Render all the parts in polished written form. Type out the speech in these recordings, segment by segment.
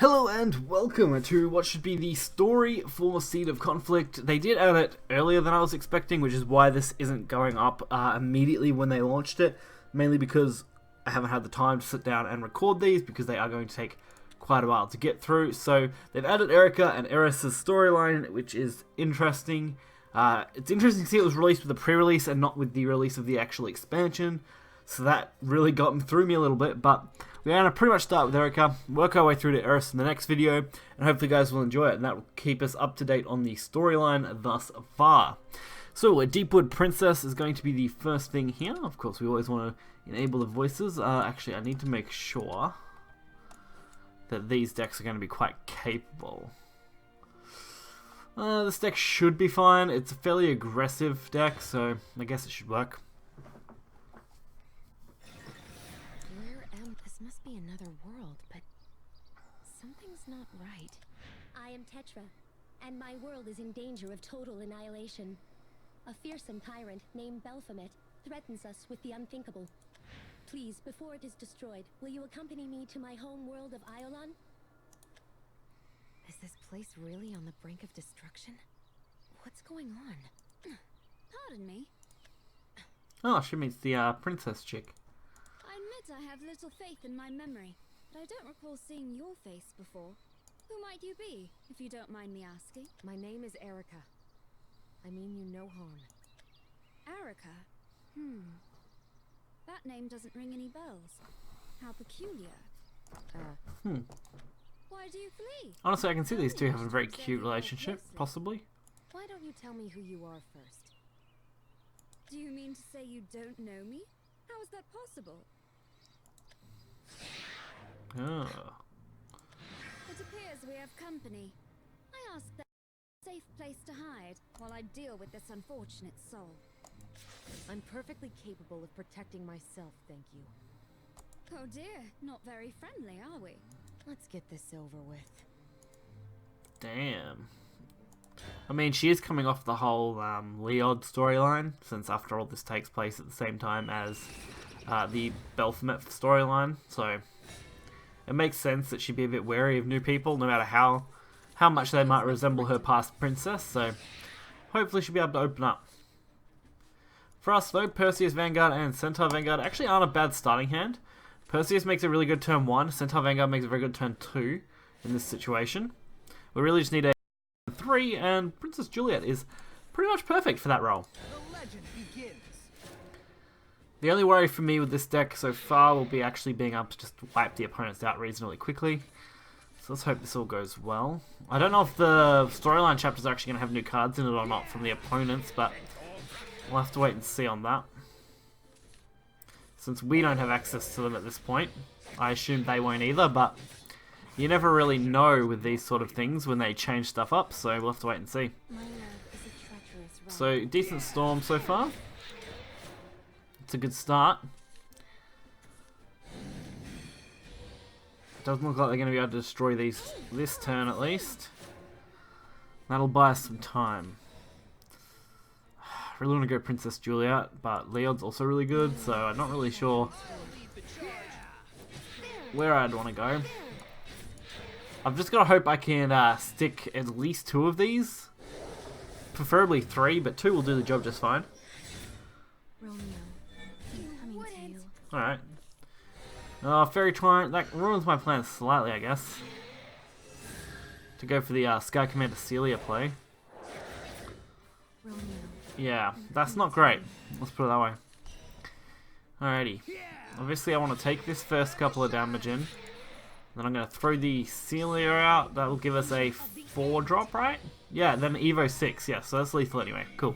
Hello and welcome to what should be the story for Seed of Conflict. They did add it earlier than I was expecting, which is why this isn't going up immediately when they launched it. Mainly because I haven't had the time to sit down and record these, because they are going to take quite a while to get through. So they've added Erika and Eris's storyline, which is interesting. It's interesting to see it was released with a pre-release and not with the release of the actual expansion. So that really threw me a little bit, but we're going to pretty much start with Erika, work our way through to Eris in the next video, and hopefully you guys will enjoy it, and that will keep us up to date on the storyline thus far. So, a Deepwood Princess is going to be the first thing here. Of course, we always want to enable the voices. Actually, I need to make sure that these decks are going to be quite capable. This deck should be fine. It's a fairly aggressive deck, so I guess it should work. This must be another world, but something's not right. I am Tetra, and my world is in danger of total annihilation. A fearsome tyrant named Belphomet threatens us with the unthinkable. Please, before it is destroyed, will you accompany me to my home world of Iolan? Is this place really on the brink of destruction? What's going on? Pardon me. Oh, she meets the princess chick. I admit I have little faith in my memory, but I don't recall seeing your face before. Who might you be, if you don't mind me asking? My name is Erika. I mean you no harm. Erika? That name doesn't ring any bells. How peculiar. Why do you flee? Honestly, I can see these two having a very cute relationship, possibly. Why don't you tell me who you are first? Do you mean to say you don't know me? How is that possible? Oh. It appears we have company. I ask that a safe place to hide while I deal with this unfortunate soul. I'm perfectly capable of protecting myself, thank you. Oh dear, not very friendly, are we? Let's get this over with. Damn. I mean, she is coming off the whole Leod storyline, since after all this takes place at the same time as the Belphomet storyline, so it makes sense that she'd be a bit wary of new people, no matter how much they might resemble her past princess, so hopefully she'll be able to open up. For us though, Perseus Vanguard and Centaur Vanguard actually aren't a bad starting hand. Perseus makes a really good turn 1, Centaur Vanguard makes a very good turn 2 in this situation. We really just need a 3, and Princess Juliet is pretty much perfect for that role. The legend begins. The only worry for me with this deck so far will be actually being able to just wipe the opponents out reasonably quickly. So let's hope this all goes well. I don't know if the storyline chapters are actually going to have new cards in it or not from the opponents, but we'll have to wait and see on that. Since we don't have access to them at this point, I assume they won't either, but you never really know with these sort of things when they change stuff up, so we'll have to wait and see. My love is a treacherous rock. So, decent storm so far. It's a good start. Doesn't look like they're going to be able to destroy these this turn at least. That'll buy us some time. I really want to go Princess Juliet, but Leod's also really good, so I'm not really sure where I'd want to go. I've just got to hope I can stick at least 2 of these. Preferably 3, but 2 will do the job just fine. Romeo, I'm coming to you. Alright. Fairy Torrent, that ruins my plans slightly, I guess. To go for the Sky Commander Celia play. Romeo. Yeah, that's not great. Let's put it that way. Alrighty. Obviously I want to take this first couple of damage in. Then I'm going to throw the Celia out. That will give us a 4-drop, right? Yeah, then Evo 6. Yeah, so that's lethal anyway. Cool.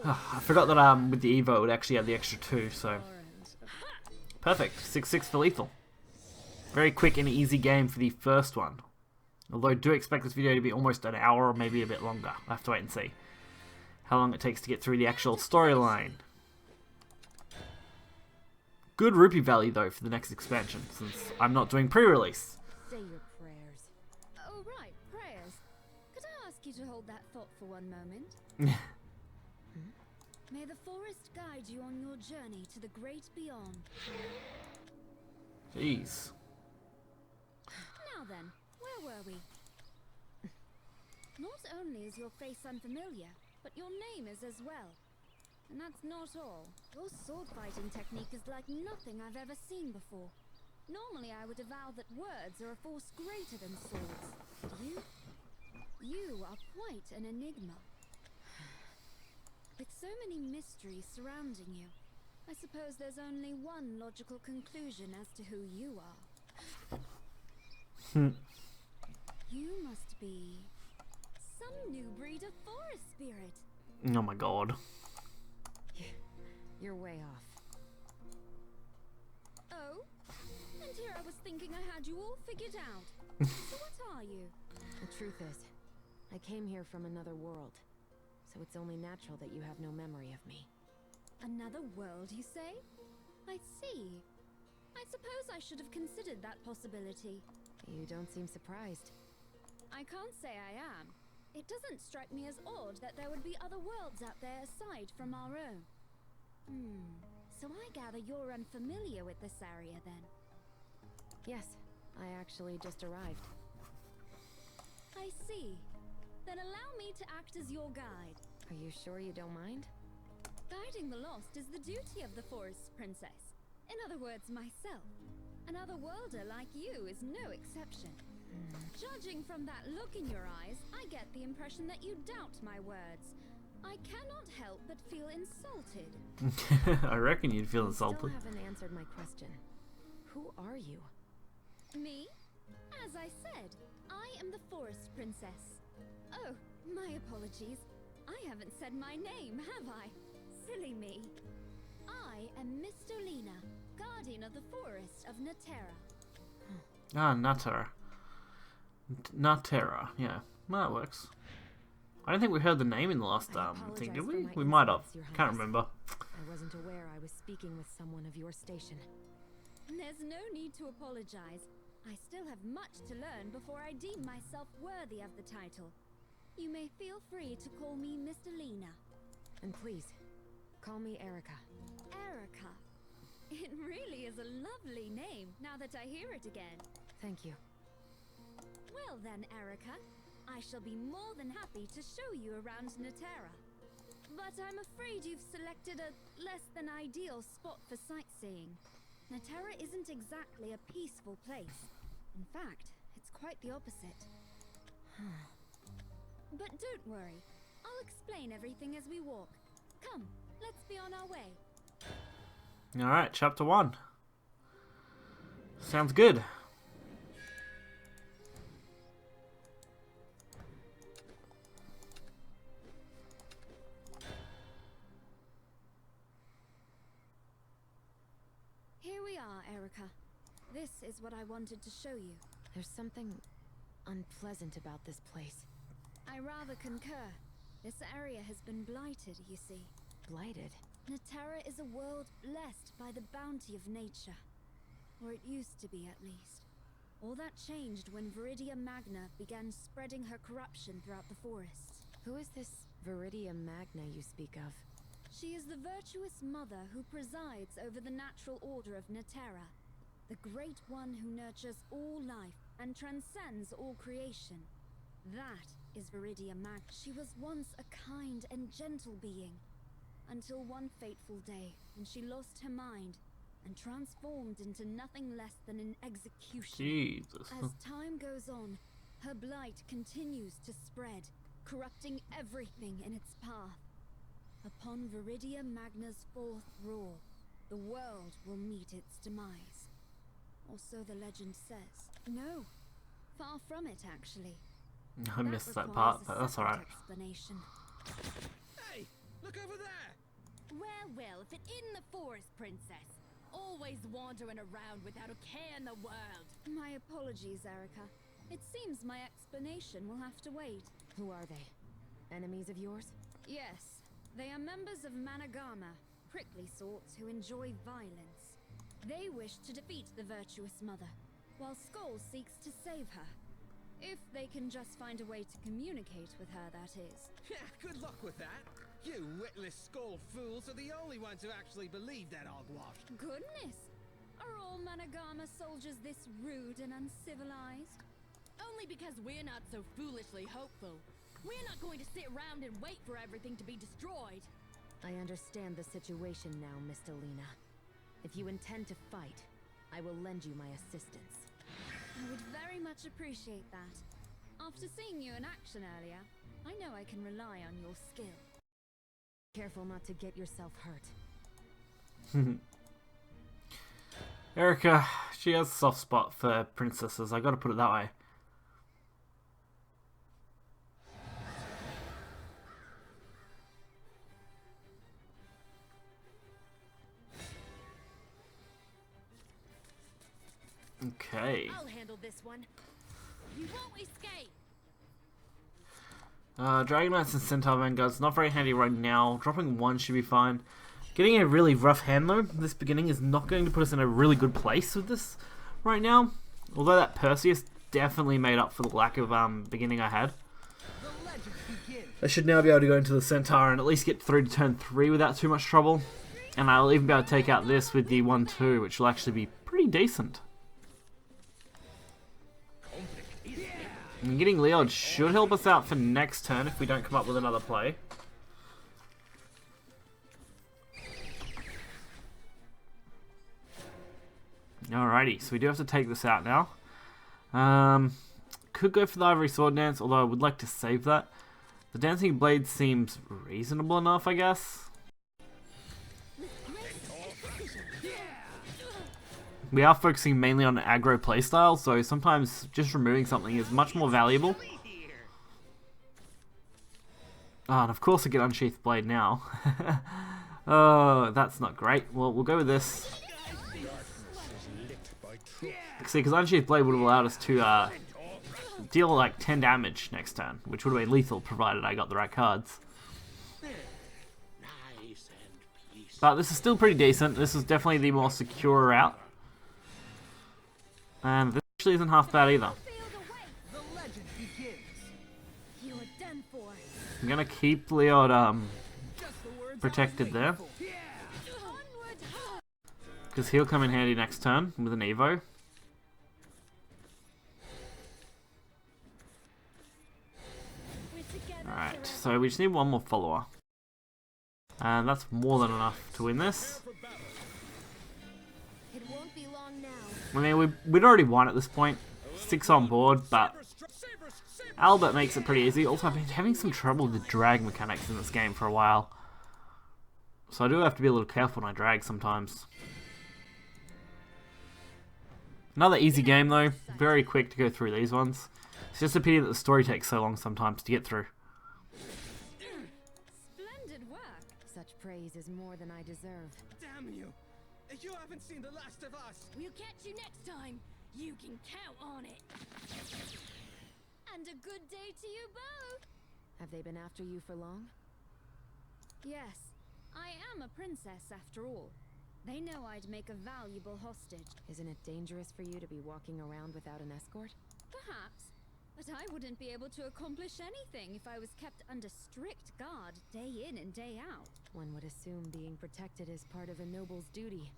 I forgot that with the Evo it would actually have the extra 2, so... Perfect. 6-6 for lethal. Very quick and easy game for the first one. Although I do expect this video to be almost an hour or maybe a bit longer. I have to wait and see how long it takes to get through the actual storyline. Good rupee value though for the next expansion, since I'm not doing pre-release. Say your prayers. Oh right, prayers. Could I ask you to hold that thought for one moment? May the forest guide you on your journey to the great beyond. Jeez. Now then, were we? Not only is your face unfamiliar, but your name is as well. And that's not all. Your sword fighting technique is like nothing I've ever seen before. Normally I would avow that words are a force greater than swords. But you are quite an enigma. With so many mysteries surrounding you, I suppose there's only one logical conclusion as to who you are. You must be some new breed of forest spirit. Oh my god. You're way off. Oh? And here I was thinking I had you all figured out. So what are you? The truth is, I came here from another world, so it's only natural that you have no memory of me. Another world, you say? I see. I suppose I should have considered that possibility. You don't seem surprised. I can't say I am. It doesn't strike me as odd that there would be other worlds out there aside from our own. So I gather you're unfamiliar with this area then? Yes, I actually just arrived. I see. Then allow me to act as your guide. Are you sure you don't mind? Guiding the lost is the duty of the forest princess. In other words, myself. An otherworlder like you is no exception. Judging from that look in your eyes, I get the impression that you doubt my words. I cannot help but feel insulted. I reckon you'd feel insulted. Still haven't answered my question. Who are you? Me? As I said, I am the forest princess. Oh, my apologies. I haven't said my name, have I? Silly me. I am Mistolina, guardian of the forest of Naterra. Ah, Natura. Naterra, yeah. Well, that works. I don't think we heard the name in the last thing, did we? We might have. Can't remember. I wasn't aware I was speaking with someone of your station. There's no need to apologize. I still have much to learn before I deem myself worthy of the title. You may feel free to call me Mistolina. And please, call me Erika. Erika. It really is a lovely name, now that I hear it again. Thank you. Well then, Erika, I shall be more than happy to show you around Naterra. But I'm afraid you've selected a less than ideal spot for sightseeing. Naterra isn't exactly a peaceful place. In fact, it's quite the opposite. But don't worry, I'll explain everything as we walk. Come, let's be on our way. Alright, chapter 1. Sounds good. Here we are, Erika. This is what I wanted to show you. There's something unpleasant about this place. I rather concur. This area has been blighted, you see. Blighted? Naterra is a world blessed by the bounty of nature. Or it used to be, at least. All that changed when Viridia Magna began spreading her corruption throughout the forests. Who is this Viridia Magna you speak of? She is the virtuous mother who presides over the natural order of Naterra, the great one who nurtures all life and transcends all creation. That is Viridia Magna. She was once a kind and gentle being, until one fateful day when she lost her mind and transformed into nothing less than an executioner. Jesus. As time goes on, her blight continues to spread, corrupting everything in its path. Upon Viridia Magna's fourth roar, the world will meet its demise. Or so the legend says. No, far from it, actually. I missed that part, but that's alright. Explanation. Hey, look over there! Well, fit in the forest, princess. Always wandering around without a care in the world. My apologies, Erika. It seems my explanation will have to wait. Who are they? Enemies of yours? Yes, they are members of Managama, prickly sorts who enjoy violence. They wish to defeat the virtuous mother, while Skoll seeks to save her. If they can just find a way to communicate with her, that is. Yeah, good luck with that. You witless skull fools are the only ones who actually believe that hogwash. Goodness! Are all Managama soldiers this rude and uncivilized? Only because we're not so foolishly hopeful. We're not going to sit around and wait for everything to be destroyed. I understand the situation now, Miss Delina. If you intend to fight, I will lend you my assistance. I would very much appreciate that. After seeing you in action earlier, I know I can rely on your skill. Careful not to get yourself hurt. Erika, she has a soft spot for princesses, I gotta put it that way. Okay. I'll handle this one. You won't escape. Dragon Knights and Centaur Vanguards, not very handy right now. Dropping one should be fine. Getting a really rough hand though, this beginning is not going to put us in a really good place with this right now. Although that Perseus definitely made up for the lack of beginning I had. I should now be able to go into the Centaur and at least get through to turn 3 without too much trouble. And I'll even be able to take out this with the 1-2, which will actually be pretty decent. And getting Leod should help us out for next turn if we don't come up with another play. Alrighty, so we do have to take this out now. Could go for the Ivory Sword Dance, although I would like to save that. The Dancing Blade seems reasonable enough, I guess. We are focusing mainly on aggro playstyle, so sometimes just removing something is much more valuable. Oh, and of course I get Unsheathed Blade now. Oh, that's not great. Well, we'll go with this. See, because Unsheathed Blade would have allowed us to deal like 10 damage next turn, which would have been lethal provided I got the right cards. But this is still pretty decent. This is definitely the more secure route. And this actually isn't half bad either. I'm gonna keep Leod protected there, because he'll come in handy next turn with an Evo. Alright, so we just need one more follower. And that's more than enough to win this. I mean, we'd already won at this point. 6 on board, but Albert makes it pretty easy. Also, I've been having some trouble with the drag mechanics in this game for a while. So I do have to be a little careful when I drag sometimes. Another easy game though. Very quick to go through these ones. It's just a pity that the story takes so long sometimes to get through. Splendid work. Such praise is more than I deserve. Damn you! You haven't seen the last of us! We'll catch you next time. You can count on it. And a good day to you both. Have they been after you for long? Yes, I am a princess after all. They know I'd make a valuable hostage. Isn't it dangerous for you to be walking around without an escort? Perhaps, but I wouldn't be able to accomplish anything if I was kept under strict guard day in and day out. One would assume being protected is part of a noble's duty.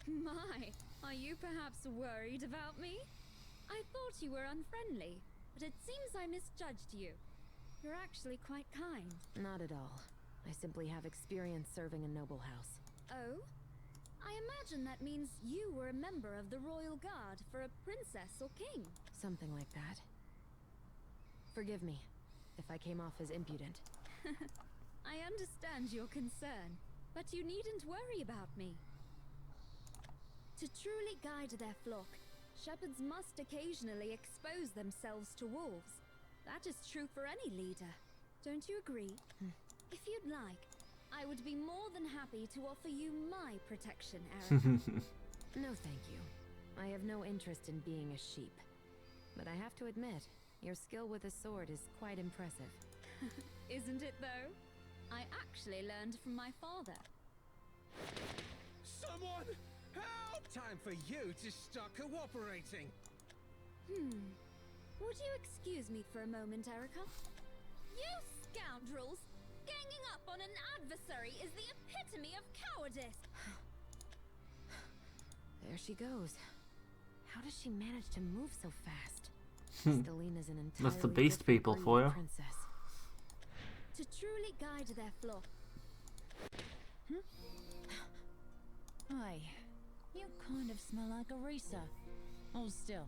My, are you perhaps worried about me? I thought you were unfriendly, but it seems I misjudged you. You're actually quite kind. Not at all. I simply have experience serving a noble house. Oh? I imagine that means you were a member of the royal guard for a princess or king. Something like that. Forgive me if I came off as impudent. I understand your concern, but you needn't worry about me. To truly guide their flock, shepherds must occasionally expose themselves to wolves. That is true for any leader. Don't you agree? If you'd like, I would be more than happy to offer you my protection, Erika. No, thank you. I have no interest in being a sheep. But I have to admit, your skill with a sword is quite impressive. Isn't it, though? I actually learned from my father. Someone help! Time for you to start cooperating. Would you excuse me for a moment, Erika? You scoundrels! Ganging up on an adversary is the epitome of cowardice! There she goes. How does she manage to move so fast? Crystallina's an That's the entirely beast different people breed for of you. princess. To truly guide their flock. Hi, you kind of smell like Erika. Hold still.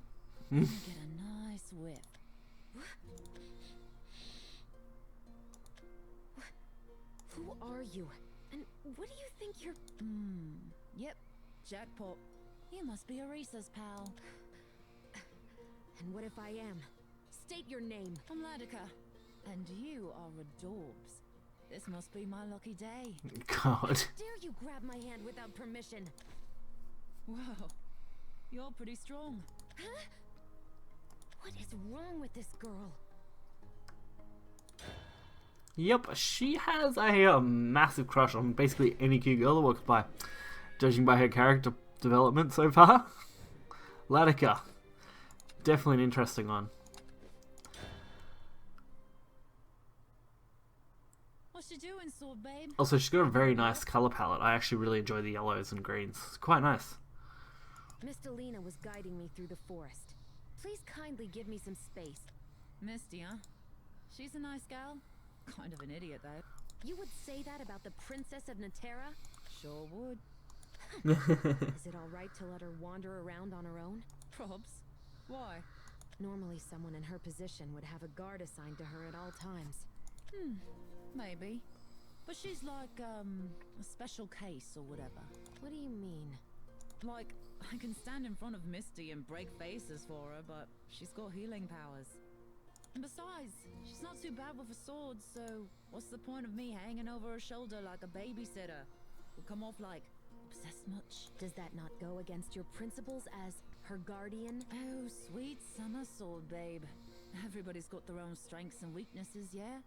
Let me get a nice whiff. Who are you? And what do you think you're... Yep, jackpot. You must be Erika's pal. And what if I am? State your name. I'm Erika, and you are Adorbs. This must be my lucky day. God. Dare you grab my hand without permission? Wow, you're pretty strong. Huh? What is wrong with this girl? Yep, she has a massive crush on basically any cute girl that walks by, judging by her character development so far. Erika. Definitely an interesting one. What's she doing, sword babe? Also, she's got a very nice colour palette. I actually really enjoy the yellows and greens. It's quite nice. Mistalina was guiding me through the forest. Please kindly give me some space. Misty, huh? She's a nice gal. Kind of an idiot, though. You would say that about the Princess of Naterra? Sure would. Is it alright to let her wander around on her own? Probs. Why? Normally someone in her position would have a guard assigned to her at all times. Maybe. But she's like, a special case or whatever. What do you mean? Like, I can stand in front of Misty and break faces for her, but she's got healing powers. And besides, she's not too bad with a sword, so what's the point of me hanging over her shoulder like a babysitter? Will come off like obsessed much. Does that not go against your principles as her guardian? Oh, sweet summer sword, babe. Everybody's got their own strengths and weaknesses, yeah?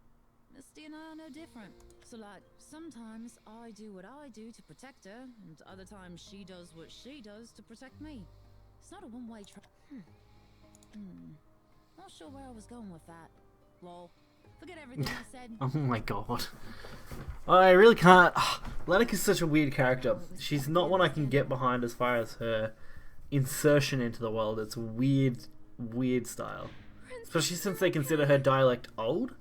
Misty and I are no different. So like, sometimes I do what I do to protect her, and other times she does what she does to protect me. It's not a one-way Not sure where I was going with that. Lol. Forget everything I said. Oh my god. I really can't... Erika's such a weird character. She's not one I can get behind as far as her insertion into the world. It's a weird, weird style. Especially since they consider her dialect old.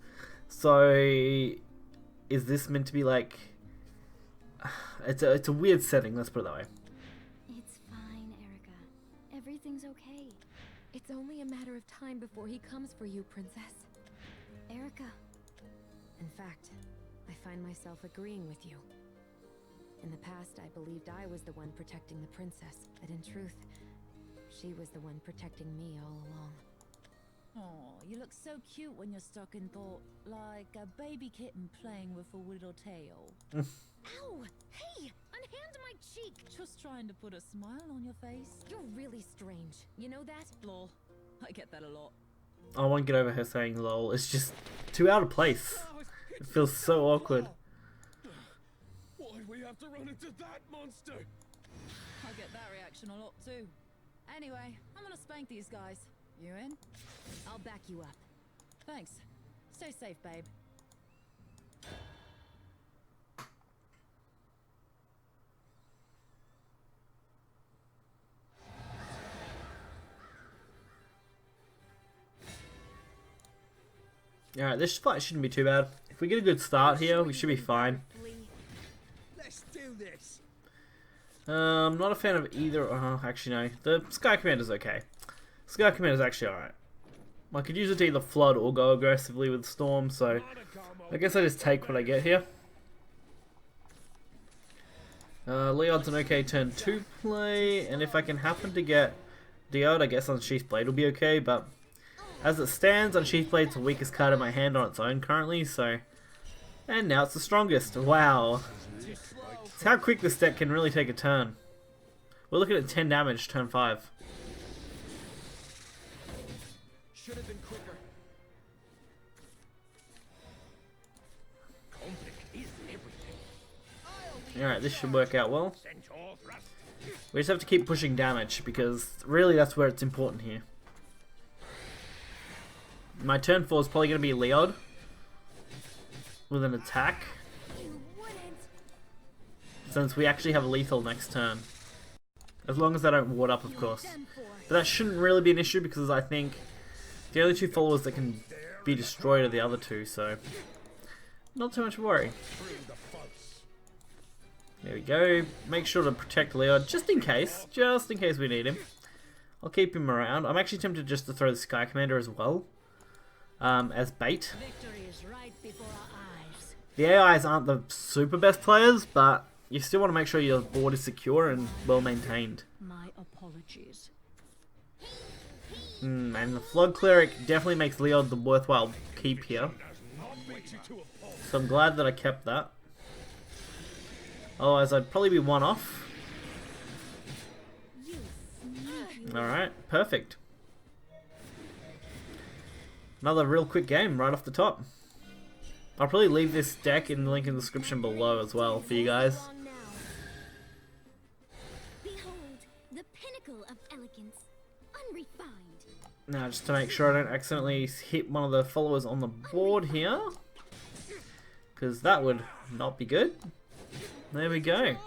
So, is this meant to be like... It's a weird setting, let's put it that way. It's fine, Erika. Everything's okay. It's only a matter of time before he comes for you, Princess. Erika. In fact, I find myself agreeing with you. In the past, I believed I was the one protecting the princess, but in truth, she was the one protecting me all along. Oh, you look so cute when you're stuck in thought, like a baby kitten playing with a little tail. Ow! Hey! Unhand my cheek! Just trying to put a smile on your face. You're really strange. You know that? Lol. I get that a lot. I won't get over her saying lol. It's just too out of place. It feels so awkward. Why'd we have to run into that monster? I get that reaction a lot too. Anyway, I'm gonna spank these guys. You in? I'll back you up. Thanks. Stay safe, babe. Alright, this fight shouldn't be too bad. If we get a good start here, we should be fine. Let's do this. I'm not a fan of either. Actually, no. The Sky Commander's okay. Sky Commander's actually alright. I could use it to either flood or go aggressively with Storm, so I guess I just take what I get here. Leon's an okay turn 2 play, and if I can happen to get Diode, I guess Unsheathed Blade will be okay, but as it stands, Unsheathed Blade's the weakest card in my hand on its own currently, so... And now it's the strongest. Wow. It's how quick this deck can really take a turn. We're looking at 10 damage, turn 5. Should have been quicker. Alright, this should work out well. We just have to keep pushing damage, because really that's where it's important here. My turn 4 is probably going to be Leod with an attack, since we actually have lethal next turn. As long as I don't ward up, of course. But that shouldn't really be an issue, because I think The only two followers that can be destroyed are the other two, so not too much worry. There we go. Make sure to protect Leo just in case we need him. I'll keep him around. I'm actually tempted just to throw the Sky Commander as well, as bait. The AIs aren't the super best players, but you still want to make sure your board is secure and well maintained. My apologies. And the Flood Cleric definitely makes Leo the worthwhile keep here. So I'm glad that I kept that. Otherwise I'd probably be one off. Alright, perfect. Another real quick game right off the top. I'll probably leave this deck in the link in the description below as well for you guys. Behold, the pinnacle of elegance, unrefined. Now, just to make sure I don't accidentally hit one of the followers on the board here, because that would not be good. There we go.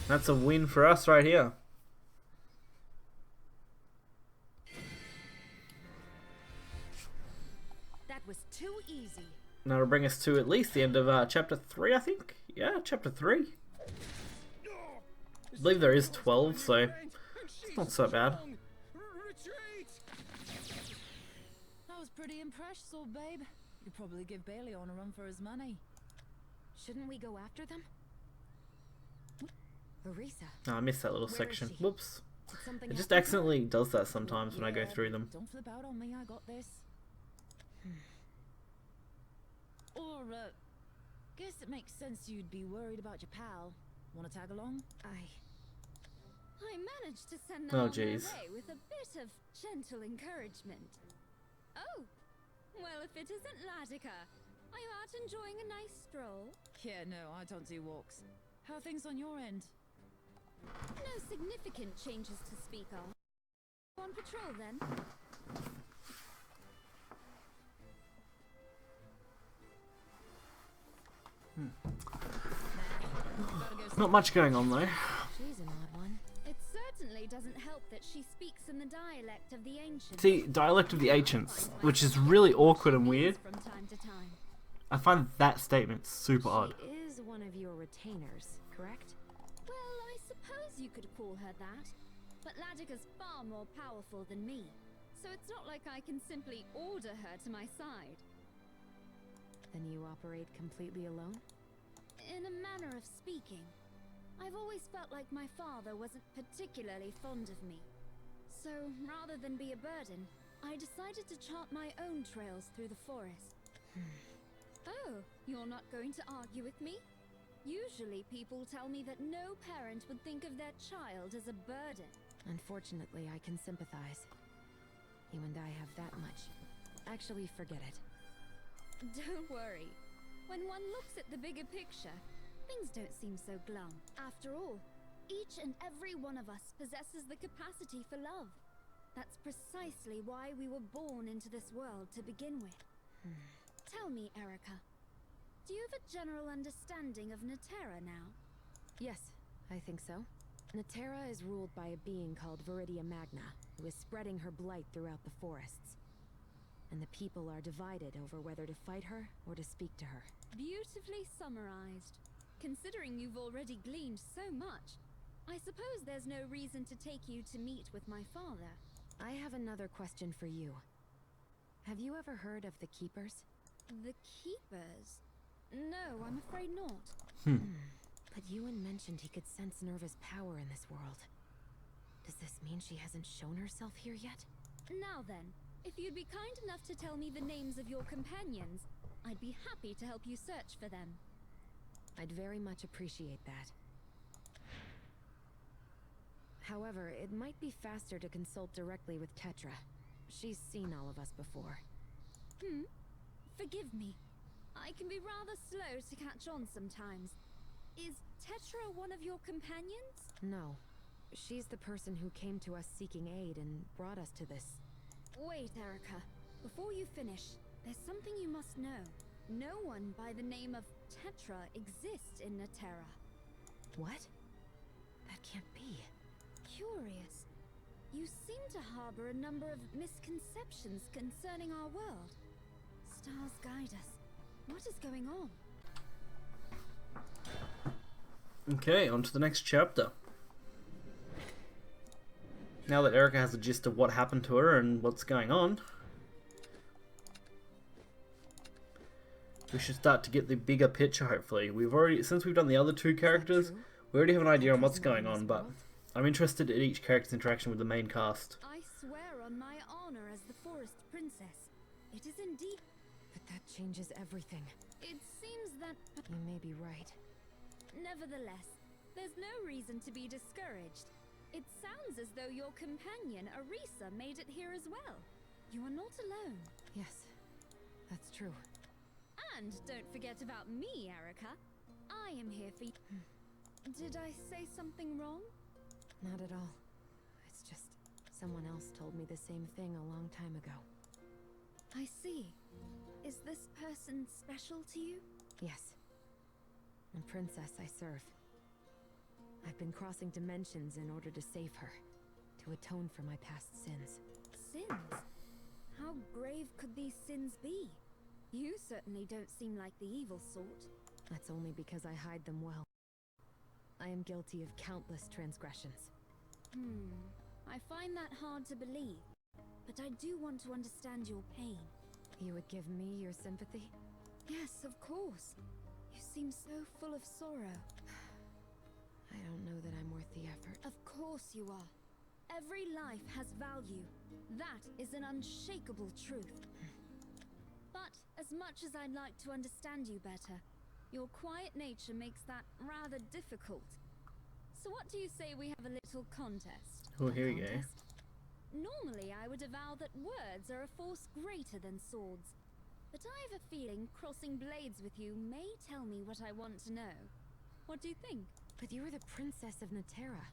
That's a win for us right here. That was too easy. Now it'll bring us to at least the end of chapter 3, I think. Yeah, chapter 3. I believe there is 12, so it's not so bad. I was pretty impressed, so babe. You'd probably give Baleon a run for his money. Shouldn't we go after them? Erika. Oh, I missed that little section. Whoops. Did something It just happen? accidentally does that sometimes when I go through them. Don't flip out on me, I got this. Or, guess it makes sense you'd be worried about your pal. Wanna tag along? I managed to send Oh, them on their jeez. way with a bit of gentle encouragement. Oh, well, if it isn't Latica, are you out enjoying a nice stroll? Yeah, no, I don't do walks. How are things on your end? No significant changes to speak of. On patrol then. Not much going on though. She's an odd one. It certainly doesn't help that she speaks in the dialect of the ancients. See, dialect of the ancients, which is really awkward and weird. From time to time. I find that statement super odd. She is one of your retainers, correct? Well, I suppose you could call her that. But Ladica's far more powerful than me. So it's not like I can simply order her to my side. Then you operate completely alone? In a manner of speaking. I've always felt like my father wasn't particularly fond of me. So, rather than be a burden, I decided to chart my own trails through the forest. Oh, you're not going to argue with me? Usually people tell me that no parent would think of their child as a burden. Unfortunately, I can sympathize. You and I have that much. Actually, forget it. Don't worry. When one looks at the bigger picture, things don't seem so glum. After all, each and every one of us possesses the capacity for love. That's precisely why we were born into this world to begin with. Tell me, Erika, do you have a general understanding of Naterra now? Yes, I think so. Naterra is ruled by a being called Viridia Magna, who is spreading her blight throughout the forests. And the people are divided over whether to fight her or to speak to her. Beautifully summarized. Considering you've already gleaned so much, I suppose there's no reason to take you to meet with my father. I have another question for you. Have you ever heard of the Keepers? The Keepers? No, I'm afraid not. But Ewan mentioned he could sense Nerva's power in this world. Does this mean she hasn't shown herself here yet? Now then, if you'd be kind enough to tell me the names of your companions, I'd be happy to help you search for them. I'd very much appreciate that. However, it might be faster to consult directly with Tetra. She's seen all of us before. Forgive me. I can be rather slow to catch on sometimes. Is Tetra one of your companions? No. She's the person who came to us seeking aid and brought us to this. Wait, Erika. Before you finish, there's something you must know. No one by the name of Tetra exists in Naterra. What? That can't be. Curious. You seem to harbor a number of misconceptions concerning our world. Stars guide us. What is going on? Okay, on to the next chapter. Now that Erika has the gist of what happened to her and what's going on, we should start to get the bigger picture, hopefully. Since we've done the other two characters, we already have an idea on what's going on, but I'm interested in each character's interaction with the main cast. I swear on my honor as the Forest Princess. It is indeed. But that changes everything. It seems that. You may be right. Nevertheless, there's no reason to be discouraged. It sounds as though your companion, Erika, made it here as well. You are not alone. Yes, that's true. And don't forget about me, Erika. I am here for you. Did I say something wrong? Not at all. It's just someone else told me the same thing a long time ago. I see. Is this person special to you? Yes. The princess I serve. I've been crossing dimensions in order to save her, to atone for my past sins. Sins? How grave could these sins be? You certainly don't seem like the evil sort. That's only because I hide them well. I am guilty of countless transgressions. I find that hard to believe, but I do want to understand your pain. You would give me your sympathy? Yes, of course. You seem so full of sorrow. I don't know that I'm worth the effort. Of course you are. Every life has value. That is an unshakable truth. But as much as I'd like to understand you better, your quiet nature makes that rather difficult. So what do you say we have a little contest? Oh, here we go. Normally I would avow that words are a force greater than swords. But I have a feeling crossing blades with you may tell me what I want to know. What do you think? But you are the princess of Naterra.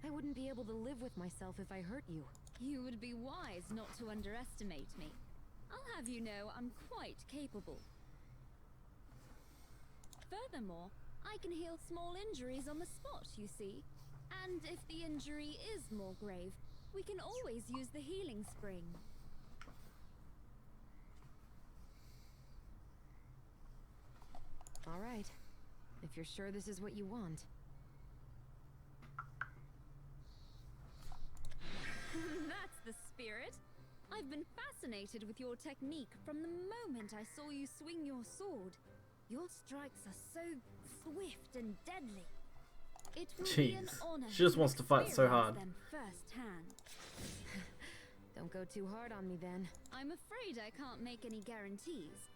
I wouldn't be able to live with myself if I hurt you. You would be wise not to underestimate me. I'll have you know I'm quite capable. Furthermore, I can heal small injuries on the spot, you see. And if the injury is more grave, we can always use the healing spring. All right. If you're sure this is what you want. That's the spirit. I've been fascinated with your technique from the moment I saw you swing your sword. Your strikes are so swift and deadly. It will be an honor. She just wants to fight so hard. Them firsthand. Don't go too hard on me then. I'm afraid I can't make any guarantees.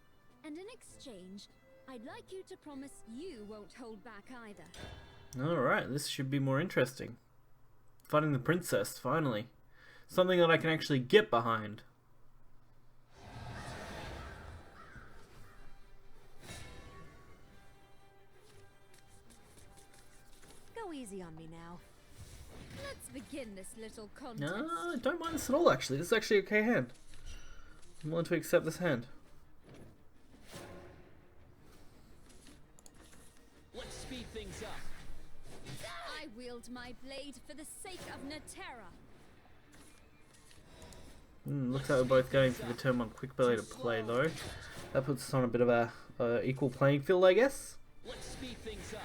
And in exchange, I'd like you to promise you won't hold back either. Alright, this should be more interesting. Fighting the princess, finally. Something that I can actually get behind. Go easy on me now. Let's begin this little contest. No, I don't mind this at all, actually. This is actually a okay hand. I'm willing to accept this hand. Let's speed things up. I wield my blade for the sake of Naterra. Looks like we're both going for the turn 1 quick ability to play, though. That puts us on a bit of a equal playing field, I guess. Let's speed things up.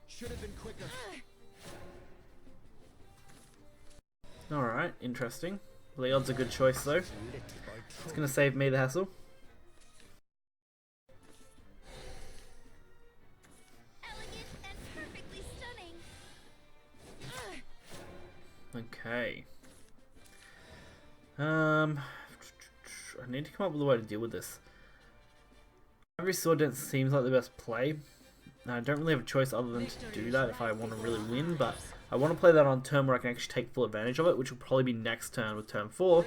Should have been quicker. Alright, interesting. Leon's a good choice, though. It's going to save me the hassle. Elegant and perfectly stunning. Okay. I need to come up with a way to deal with this. Every sword dance seems like the best play. I don't really have a choice other than to do that if I want to really win, but I want to play that on turn where I can actually take full advantage of it, which will probably be next turn with turn 4,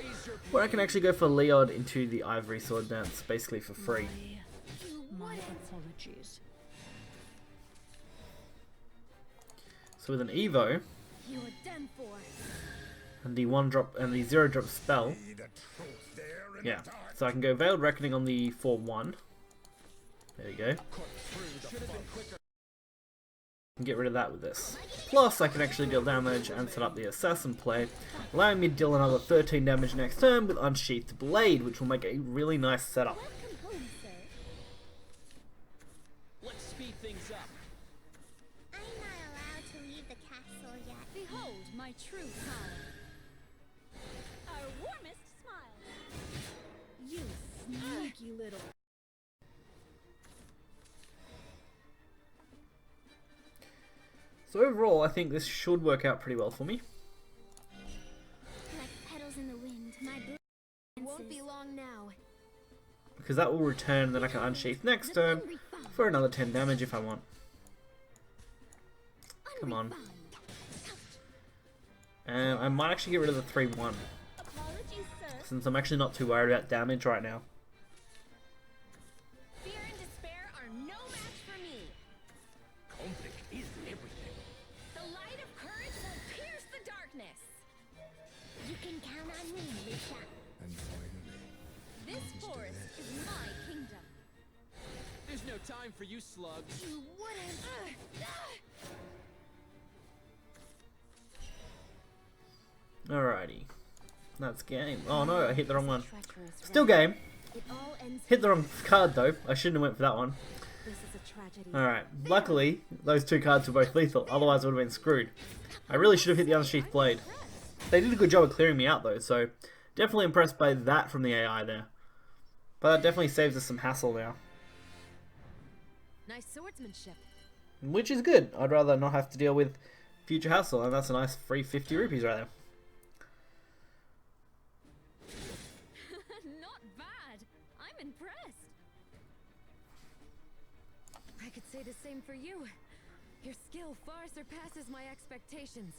where I can actually go for Leod into the Ivory Sword Dance, basically for free. My apologies. So with an Evo, You are done for. and the 1-drop and the 0-drop spell, yeah, so I can go Veiled Reckoning on the 4-1. There you go. and get rid of that with this. Plus, I can actually deal damage and set up the assassin play, allowing me to deal another 13 damage next turn with Unsheathed Blade, which will make a really nice setup. Let's speed things up. I'm not allowed to leave the castle yet. Behold my true power. Our warmest smile. You sneaky little. So overall, I think this should work out pretty well for me. Like petals in the wind, my blue Won't be long now. Because that will return, and then I can unsheath next turn for another 10 damage if I want. Come on. And I might actually get rid of the 3-1, Apologies, sir. since I'm actually not too worried about damage right now. Fear and despair are no match for me. Conflict is everything. The light of courage will pierce the darkness. You can count on me, Lisa. And finally, This forest is my kingdom. there's no time for you slugs. You wouldn't. Alrighty. That's game. Oh no, I hit the wrong one. Treacherous Still game. It all ends. Hit the wrong card though. I shouldn't have went for that one. This is a tragedy. Alright. Luckily, those 2 cards were both lethal. Otherwise, I would have been screwed. I really should have hit the Unsheathed Blade. They did a good job of clearing me out though, so definitely impressed by that from the AI there. But that definitely saves us some hassle now. Nice swordsmanship. Which is good. I'd rather not have to deal with future hassle, and that's a nice free 50 rupees right there. Not bad. I'm impressed. I could say the same for you. Your skill far surpasses my expectations.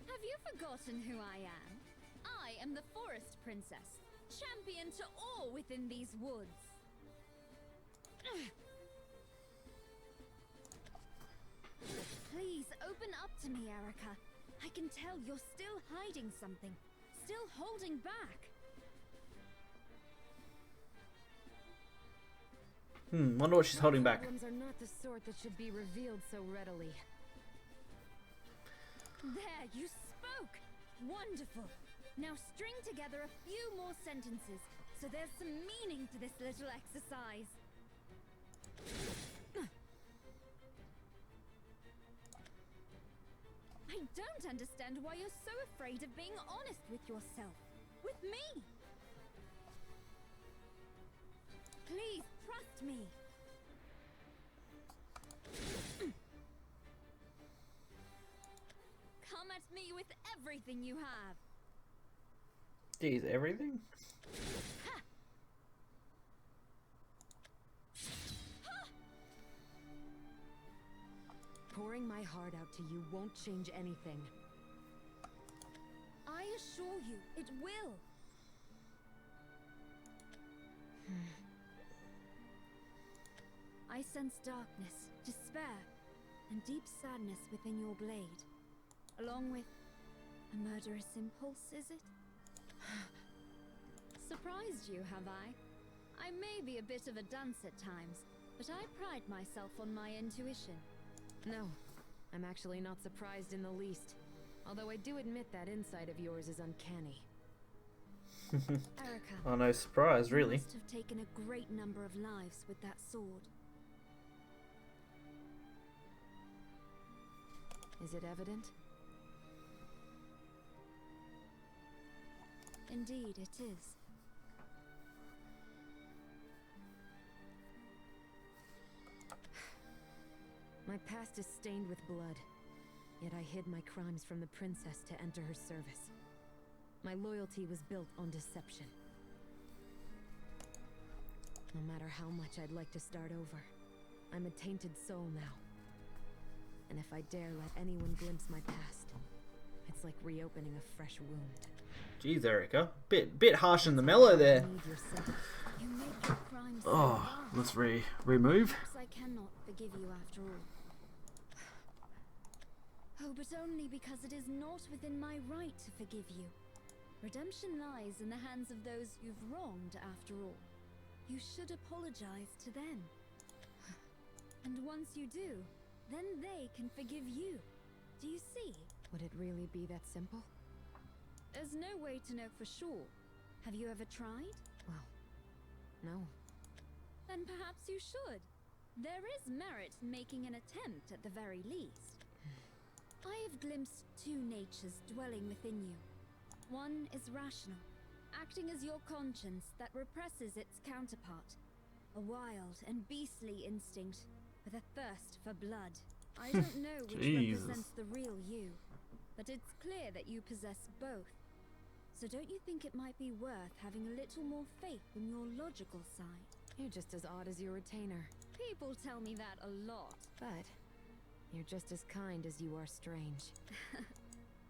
Have you forgotten who I am? I am the Forest Princess, champion to all within these woods. Please open up to me, Erika. I can tell you're still hiding something. Still holding back. Wonder what she's holding back. Problems are not the sort that should be revealed so readily. There, you spoke! Wonderful! Now string together a few more sentences, so there's some meaning to this little exercise. I don't understand why you're so afraid of being honest with yourself. With me! Please, trust me! Come at me with everything you have. Jeez, everything? Pouring my heart out to you won't change anything. I assure you, it will. I sense darkness, despair, and deep sadness within your blade. Along with a murderous impulse, is it? Surprised you, have I? I may be a bit of a dunce at times, but I pride myself on my intuition. No, I'm actually not surprised in the least. Although I do admit that insight of yours is uncanny. Erika, Oh, no surprise, you really. must have taken a great number of lives with that sword. Is it evident? Indeed, it is. My past is stained with blood, yet I hid my crimes from the princess to enter her service. My loyalty was built on deception. No matter how much I'd like to start over, I'm a tainted soul now. And if I dare let anyone glimpse my past, it's like reopening a fresh wound. Jeez, Erika. Bit harsh in the mellow there. Need yourself. You make your crimes so Oh, vast. let's remove. Perhaps I cannot forgive you after all. Oh, but only because it is not within my right to forgive you. Redemption lies in the hands of those you've wronged after all. You should apologize to them. And once you do, then they can forgive you. Do you see? Would it really be that simple? There's no way to know for sure. Have you ever tried? Well, no. Then perhaps you should. There is merit in making an attempt at the very least. I have glimpsed two natures dwelling within you. One is rational, acting as your conscience that represses its counterpart. A wild and beastly instinct with a thirst for blood. I don't know which represents the real you, but it's clear that you possess both. So don't you think it might be worth having a little more faith in your logical side? You're just as odd as your retainer. People tell me that a lot. But you're just as kind as you are strange.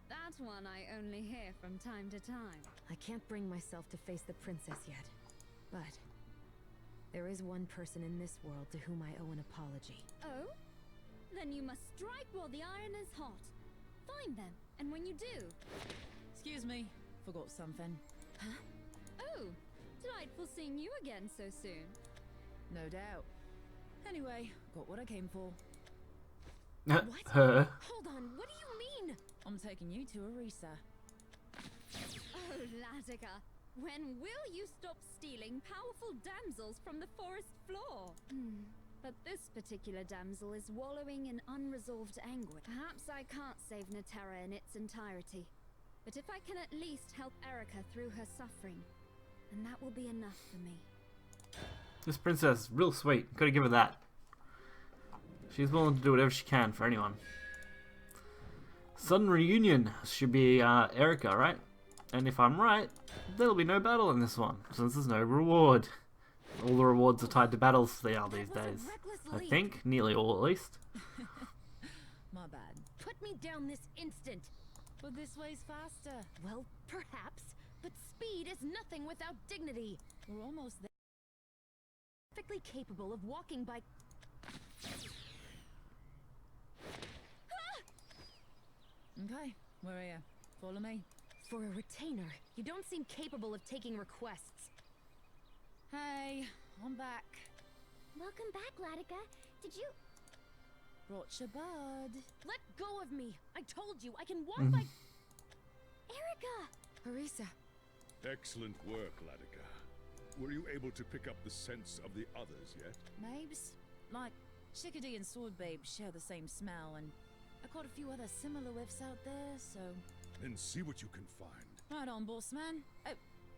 That one I only hear from time to time. I can't bring myself to face the princess yet. But there is one person in this world to whom I owe an apology. Oh? Then you must strike while the iron is hot. Find them, and when you do... Excuse me, forgot something. Huh? Oh, delightful seeing you again so soon. No doubt. Anyway, got what I came for. What? Her. Hold on, what do you mean? I'm taking you to Erika. Oh, Latika, when will you stop stealing powerful damsels from the forest floor? But this particular damsel is wallowing in unresolved anguish. Perhaps I can't save Naterra in its entirety, but if I can at least help Erika through her suffering, then that will be enough for me. This princess is real sweet. Gotta give her that. She's willing to do whatever she can for anyone. Sudden reunion should be Erika, right? And if I'm right, there'll be no battle in this one, since there's no reward. All the rewards are tied to battles these days. I think, nearly all at least. My bad. Put me down this instant. But this way's faster. Well, perhaps, but speed is nothing without dignity. We're almost there. Perfectly capable of walking by... Okay, where are you? Follow me. For a retainer, you don't seem capable of taking requests. Hey, I'm back. Welcome back, Latika. Did you... Brought your bud. Let go of me! I told you, I can walk by... Erika! Arisa. Excellent work, Latika. Were you able to pick up the sense of the others yet? Mabes? Like, Chickadee and Sword Babe share the same smell, and I caught a few other similar whiffs out there, so... Then see what you can find. Right on, boss man. Oh,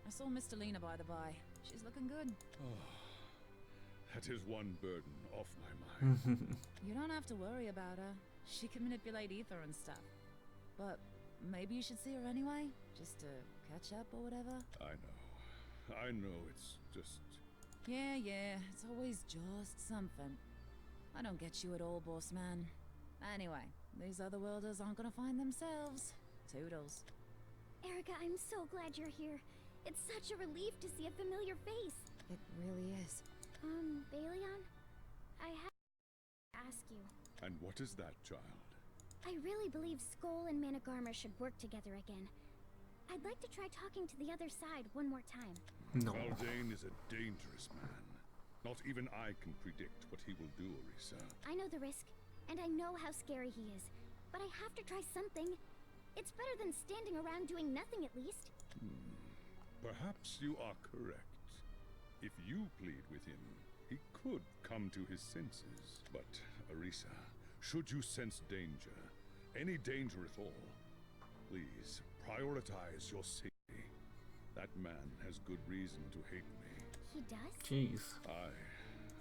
I saw Miss Lena by the by. She's looking good. Oh, that is one burden off my mind. You don't have to worry about her. She can manipulate ether and stuff. But maybe you should see her anyway, just to catch up or whatever. I know, it's just... Yeah, it's always just something. I don't get you at all, boss man. Anyway, these other worlders aren't gonna find themselves. Toodles. Erika, I'm so glad you're here. It's such a relief to see a familiar face. It really is. Balion? I have to ask you. And what is that, child? I really believe Skoll and Managarmr should work together again. I'd like to try talking to the other side one more time. No. Valdane is a dangerous man. Not even I can predict what he will do, Arisa. I know the risk, and I know how scary he is. But I have to try something. It's better than standing around doing nothing, at least. Perhaps you are correct. If you plead with him, he could come to his senses. But, Arisa, should you sense danger, any danger at all, please prioritize your safety. That man has good reason to hate me. He does? Jeez.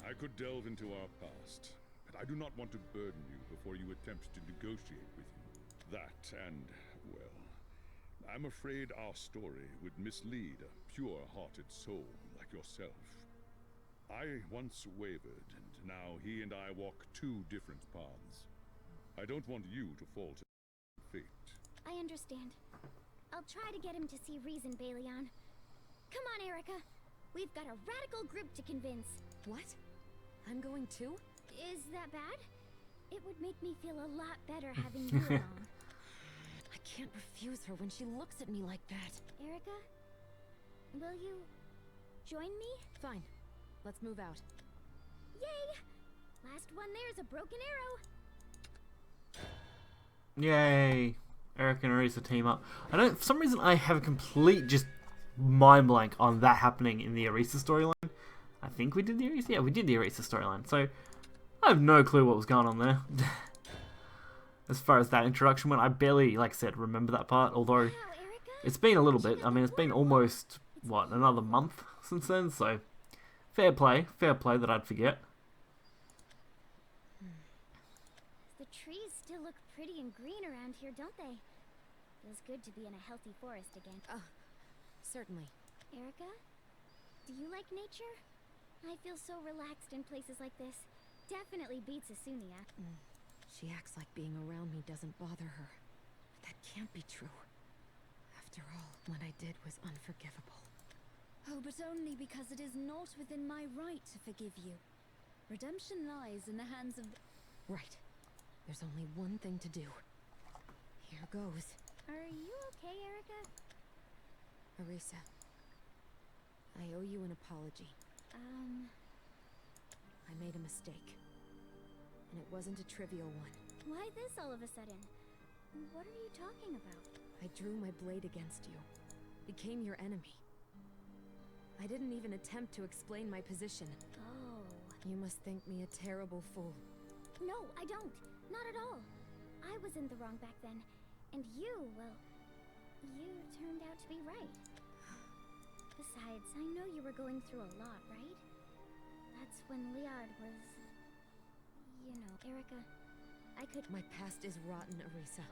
I could delve into our past, but I do not want to burden you before you attempt to negotiate with him. That and, well, I'm afraid our story would mislead a pure-hearted soul like yourself. I once wavered, and now he and I walk two different paths. I don't want you to fall to fate. I understand. I'll try to get him to see reason, Balion. Come on, Erika. We've got a radical group to convince. What? I'm going too? Is that bad? It would make me feel a lot better having you along. I can't refuse her when she looks at me like that. Erika? Will you join me? Fine. Let's move out. Yay! Last one there's a broken arrow. Yay! Erika and Erisa team up. I don't. For some reason, I have a complete just mind blank on that happening in the Erisa storyline. I think we did the Erisa. Yeah, we did the Erisa storyline. So I have no clue what was going on there. As far as that introduction went, I barely, like I said, remember that part. Although Wow, Erika, it's been a little bit. I mean, it's been almost what, another month since then. So fair play that I'd forget. the trees still look pretty and green around here, don't they? Feels good to be in a healthy forest again. Certainly. Erika, do you like nature? I feel so relaxed in places like this. Definitely beats Asunia. She acts like being around me doesn't bother her. But that can't be true. After all, what I did was unforgivable. Oh, but only because it is not within my right to forgive you. Redemption lies in the hands of... Right. There's only one thing to do. Here goes. Are you okay, Erika? Erisa, I owe you an apology. I made a mistake. And it wasn't a trivial one. Why this all of a sudden? What are you talking about? I drew my blade against you. Became your enemy. I didn't even attempt to explain my position. Oh. You must think me a terrible fool. No, I don't. Not at all. I was in the wrong back then. And you, well, you turned out to be right. Besides, I know you were going through a lot, right? That's when Liad was... You know, Erika, I could... My past is rotten, Erisa.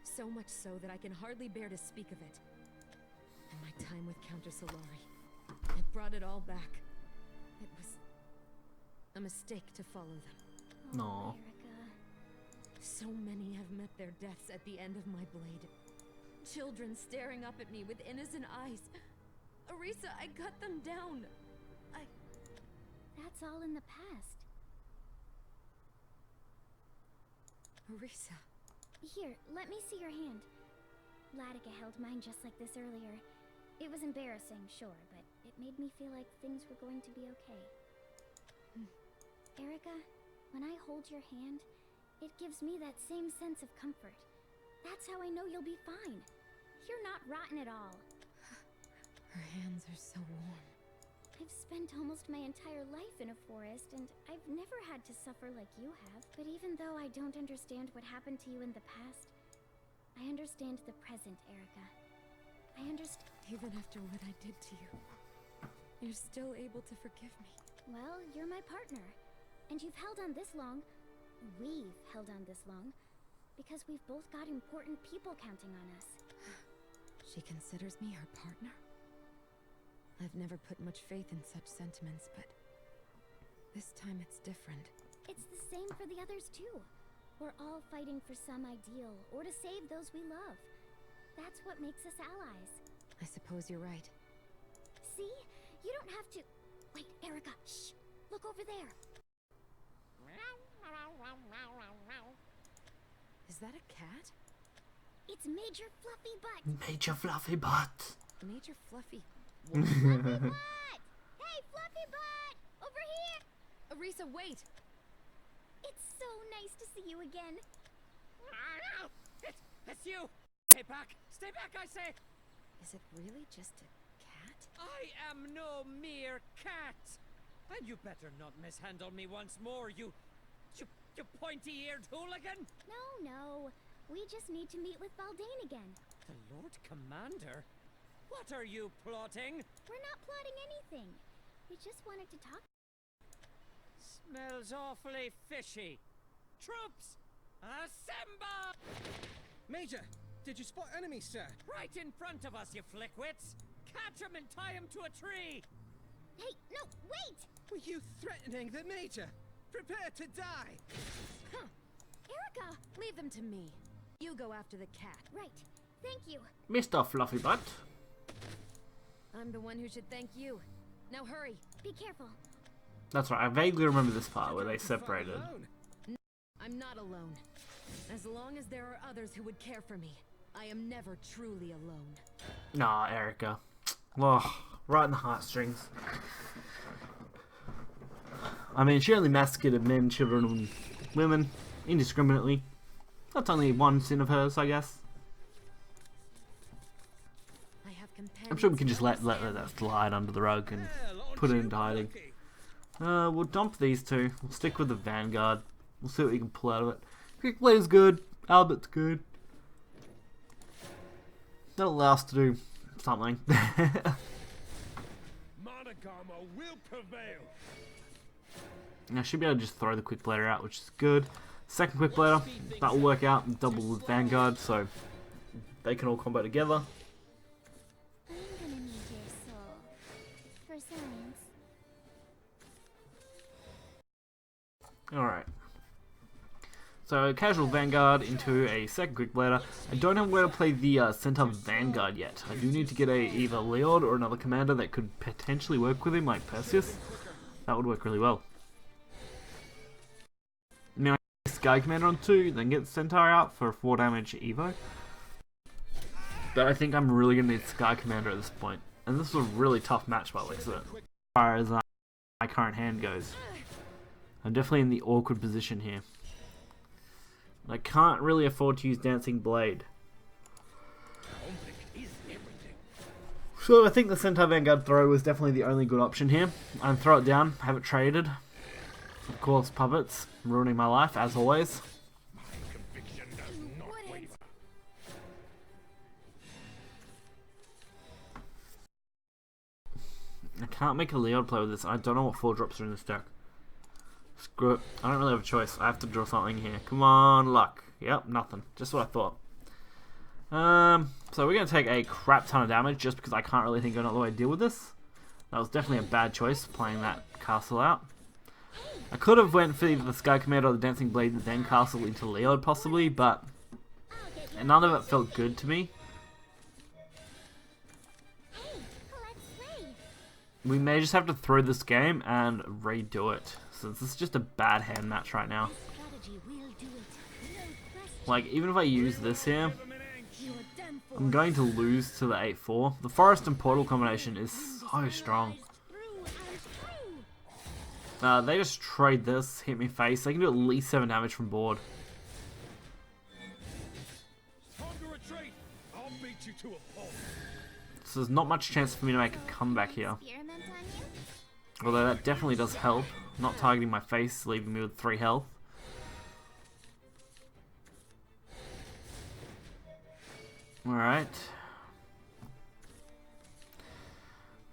So much so that I can hardly bear to speak of it. And my time with Counter Solari, it brought it all back. It was a mistake to follow them. No. Erika. So many have met their deaths at the end of my blade. Children staring up at me with innocent eyes. Erisa, I cut them down. That's all in the past. Erisa. Here, let me see your hand. Latika held mine just like this earlier. It was embarrassing, sure, but it made me feel like things were going to be okay. Erika, when I hold your hand, it gives me that same sense of comfort. That's how I know you'll be fine. You're not rotten at all. Her hands are so warm. I've spent almost my entire life in a forest, and I've never had to suffer like you have. But even though I don't understand what happened to you in the past, I understand the present, Erika. I understand. Even after what I did to you, you're still able to forgive me. Well, you're my partner. And you've held on this long. We've held on this long. Because we've both got important people counting on us. She considers me her partner? I've never put much faith in such sentiments, but this time it's different. It's the same for the others too. We're all fighting for some ideal, or to save those we love. That's what makes us allies. I suppose you're right. See? You don't have to... Wait, Erika, shh! Look over there! Is that a cat? It's Major Fluffy Butt! Major Fluffy Butt! Major Fluffy... Fluffy Butt! Hey, Fluffy Butt! Over here! Erisa, wait! It's so nice to see you again. It's you! Stay back! Stay back, I say! Is it really just a cat? I am no mere cat! And you better not mishandle me once more, you pointy-eared hooligan! No. We just need to meet with Baldane again. The Lord Commander? What are you plotting? We're not plotting anything. We just wanted to talk. Smells awfully fishy. Troops, assemble! Major, did you spot enemies, sir? Right in front of us, you flickwits! Catch 'em and tie 'em to a tree! Hey, no, wait! Were you threatening the Major? Prepare to die! Huh. Erika! Leave them to me. You go after the cat. Right. Thank you. Mr. Fluffy Butt. I'm the one who should thank you. Now hurry. Be careful. That's right, I vaguely remember this part where they separated. No, I'm not alone. As long as there are others who would care for me, I am never truly alone. Nah, Erika. Oh, right in the heartstrings. I mean, she only massacred men, children, and women indiscriminately. That's only one sin of hers, I guess. I'm sure we can just let that slide under the rug and put it into hiding. We'll dump these two. We'll stick with the Vanguard. We'll see what we can pull out of it. Quick Blade's good. Albert's good. That'll allow us to do something. will prevail. I should be able to just throw the Quick Blader out, which is good. Second Quick Blader, that will work out. Double with Vanguard, so they can all combo together. I'm gonna need your soul for science. Alright. So, casual Vanguard into a second Quick Blader. I don't know where to play the Centaur Vanguard yet. I do need to get either Leod or another commander that could potentially work with him, like Perseus. That would work really well. I mean, I get Sky Commander on 2, then get Centaur out for 4 damage Evo. But I think I'm really going to need Sky Commander at this point. And this is a really tough match, by the way, so as far as my current hand goes. I'm definitely in the awkward position here. I can't really afford to use Dancing Blade. So I think the Centaur Vanguard throw was definitely the only good option here. And throw it down, have it traded. Of course, puppets, ruining my life, as always. I can't make a Leod play with this. I don't know what 4 drops are in this deck. Screw it. I don't really have a choice. I have to draw something here. Come on, luck. Yep, nothing. Just what I thought. So we're going to take a crap ton of damage just because I can't really think of another way to deal with this. That was definitely a bad choice, playing that castle out. I could have went for either the Sky Commander or the Dancing Blade and then castle into Leod possibly, but none of it felt good to me. We may just have to throw this game and redo it, since this is just a bad hand match right now. Like, even if I use this here, I'm going to lose to the 8-4. The Forest and Portal combination is so strong. They just trade this, hit me face. They can do at least 7 damage from board. So there's not much chance for me to make a comeback here. Although that definitely does help. Not targeting my face, leaving me with 3 health. Alright.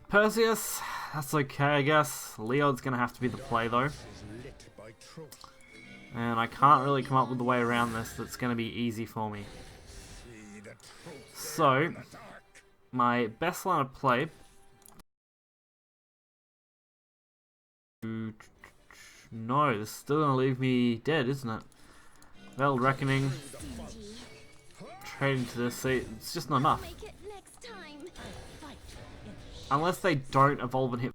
Perseus, that's okay I guess. Leod's gonna have to be the play though. And I can't really come up with a way around this that's gonna be easy for me. So, my best line of play... No, this is still gonna leave me dead, isn't it? Veiled Reckoning. Trading to this, see, it's just not enough. Unless they don't evolve and hit,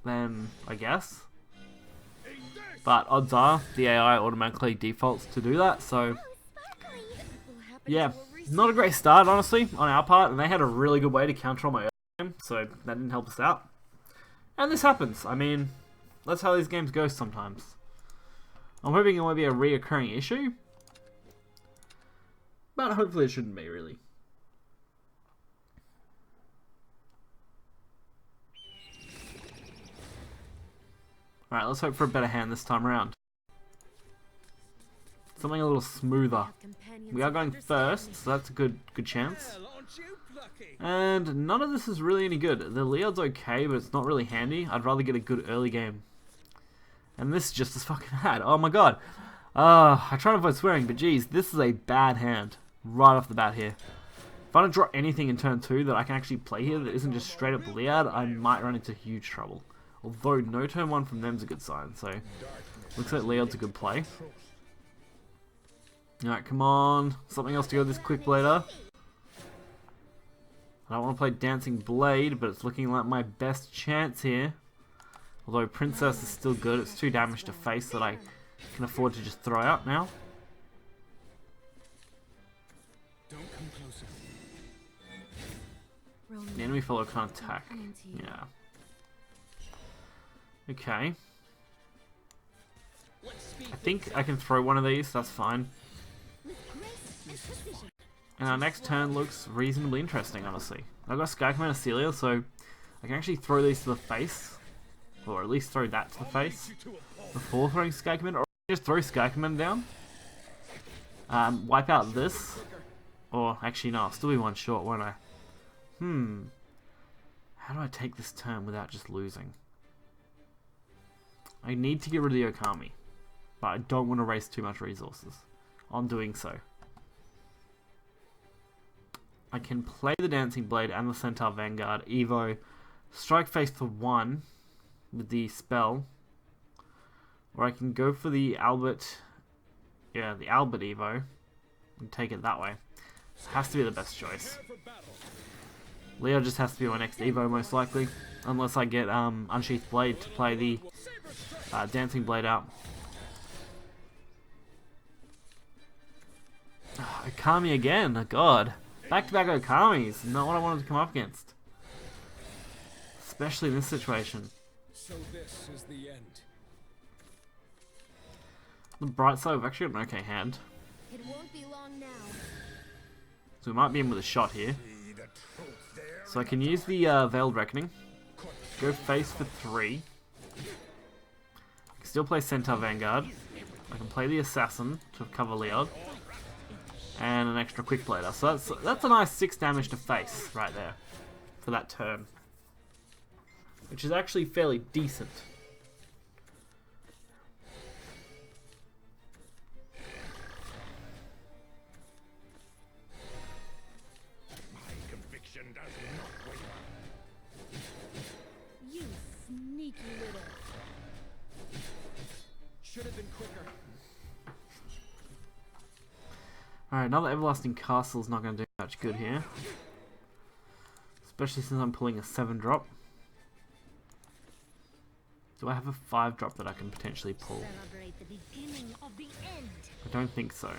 then I guess. But odds are, the AI automatically defaults to do that, so... Yeah, not a great start, honestly, on our part, and they had a really good way to counter on my early game, so that didn't help us out. And this happens, I mean, that's how these games go sometimes. I'm hoping it won't be a reoccurring issue, but hopefully it shouldn't be, really. Alright, let's hope for a better hand this time around. Something a little smoother. We are going first, so that's a good chance. And none of this is really any good. The Leod's okay, but it's not really handy. I'd rather get a good early game. And this is just as fucking bad. Oh my god. I try to avoid swearing, but geez, this is a bad hand. Right off the bat here. If I don't draw anything in turn 2 that I can actually play here that isn't just straight up Leod, I might run into huge trouble. Although no turn 1 from them is a good sign, so looks like Leod's a good play. Alright, come on. Something else to go with this Quick Blader. I don't want to play Dancing Blade, but it's looking like my best chance here. Although Princess is still good, it's 2 damage to face that I can afford to just throw out now. The enemy fellow can't attack. Yeah. Okay. I think I can throw one of these, that's fine. And our next turn looks reasonably interesting, honestly. I've got Sky Commander Celia, so I can actually throw these to the face. Or at least throw that to the face before throwing Sky Commander. Or just throw Sky Commander down. Wipe out this. Or actually no, I'll still be one short, won't I? How do I take this turn without just losing? I need to get rid of the Okami. But I don't want to waste too much resources on doing so. I can play the Dancing Blade and the Centaur Vanguard, Evo, strike face for 1 with the spell. Or I can go for the Albert, the Albert Evo, and take it that way. It has to be the best choice. Leo just has to be my next Evo most likely, unless I get Unsheathed Blade to play the Dancing Blade out. Okami again, oh god. Back-to-back Okamis, not what I wanted to come up against. Especially in this situation. So this is the end. The bright side, we've actually got an okay hand. It won't be long now. So we might be in with a shot here. So I can use the Veiled Reckoning. Go face for 3. I can still play Centaur Vanguard. I can play the Assassin to cover Leod. And an extra Quick Blader. So that's a nice 6 damage to face right there. For that turn. Which is actually fairly decent. You sneaky little. Should have been quicker. Alright, another Everlasting Castle is not going to do much good here. Especially since I'm pulling a 7-drop. Do I have a 5-drop that I can potentially pull? Celebrate the beginning of the end. I don't think so.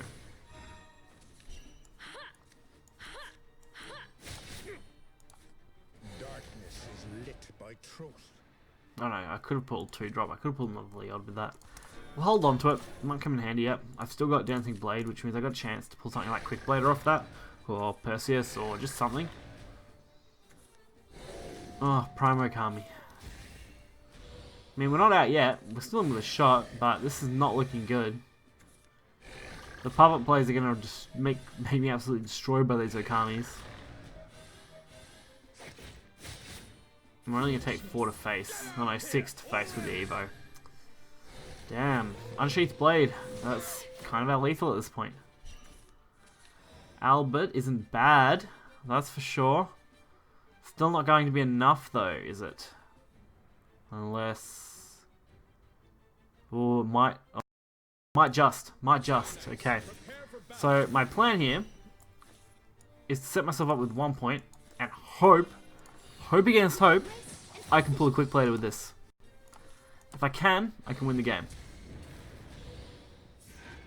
Darkness is lit by truth. Oh no, I could have pulled 2-drop. I could have pulled another Leod with that. We'll hold on to it. It might come in handy yet. I've still got Dancing Blade, which means I got a chance to pull something like Quick Blader off that. Or Perseus, or just something. Oh, Primo Okami. I mean, we're not out yet. We're still in with a shot, but this is not looking good. The puppet plays are going to just make me absolutely destroyed by these Okamis. And we're only going to take 4 to face. Oh no, 6 to face with the Evo. Damn. Unsheathed Blade. That's kind of our lethal at this point. Albert isn't bad. That's for sure. Still not going to be enough though, is it? Unless... Oh, might just. Okay. So my plan here is to set myself up with 1 point and hope against hope, I can pull a Quick Blader with this. If I can win the game.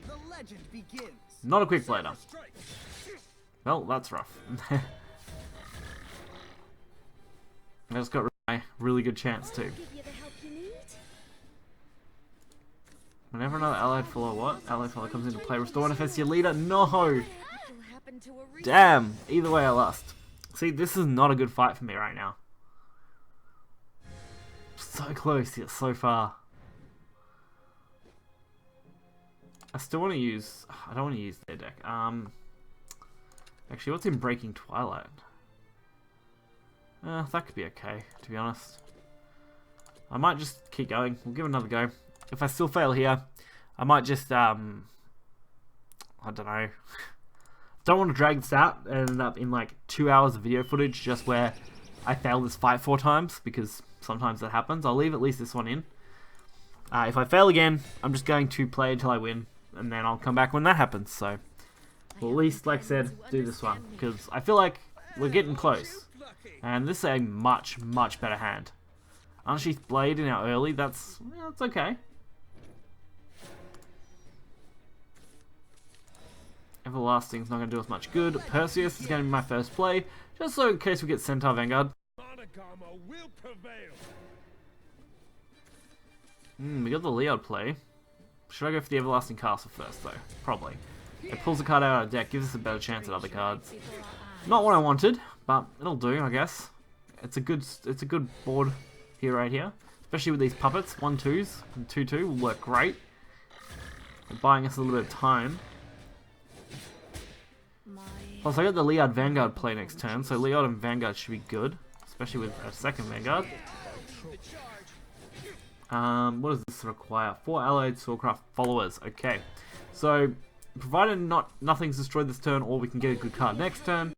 The legend begins. Not a Quick Blader. Well, that's rough. I just got my really good chance too. Whenever another allied follower comes into play, restore and affects your leader. No! Damn! Either way I lost. See, this is not a good fight for me right now. So close yet so far. I still want to use... I don't want to use their deck. Actually, what's in Breaking Twilight? That could be okay, to be honest. I might just keep going. We'll give it another go. If I still fail here, I might just, I don't know. Don't want to drag this out and end up in like 2 hours of video footage just where I fail this fight 4 times, because sometimes that happens. I'll leave at least this one in. If I fail again, I'm just going to play until I win, and then I'll come back when that happens. So, we'll at least, like I said, do this one, because I feel like we're getting close. And this is a much, much better hand. Unsheathed Blade in our early, that's okay. Everlasting's not going to do us much good. Perseus is going to be my first play, just so in case we get Centaur Vanguard. We got the Leod play. Should I go for the Everlasting Castle first, though? Probably. It pulls a card out of our deck, gives us a better chance at other cards. Not what I wanted, but it'll do, I guess. It's a good board here, right here. Especially with these puppets. 1/2s and 2/2 will work great. They're buying us a little bit of time. Plus, I got the Leod Vanguard play next turn, so Leod and Vanguard should be good. Especially with a second Vanguard. What does this require? 4 allied Swordcraft followers. Okay. So, provided nothing's destroyed this turn, or we can get a good card next turn,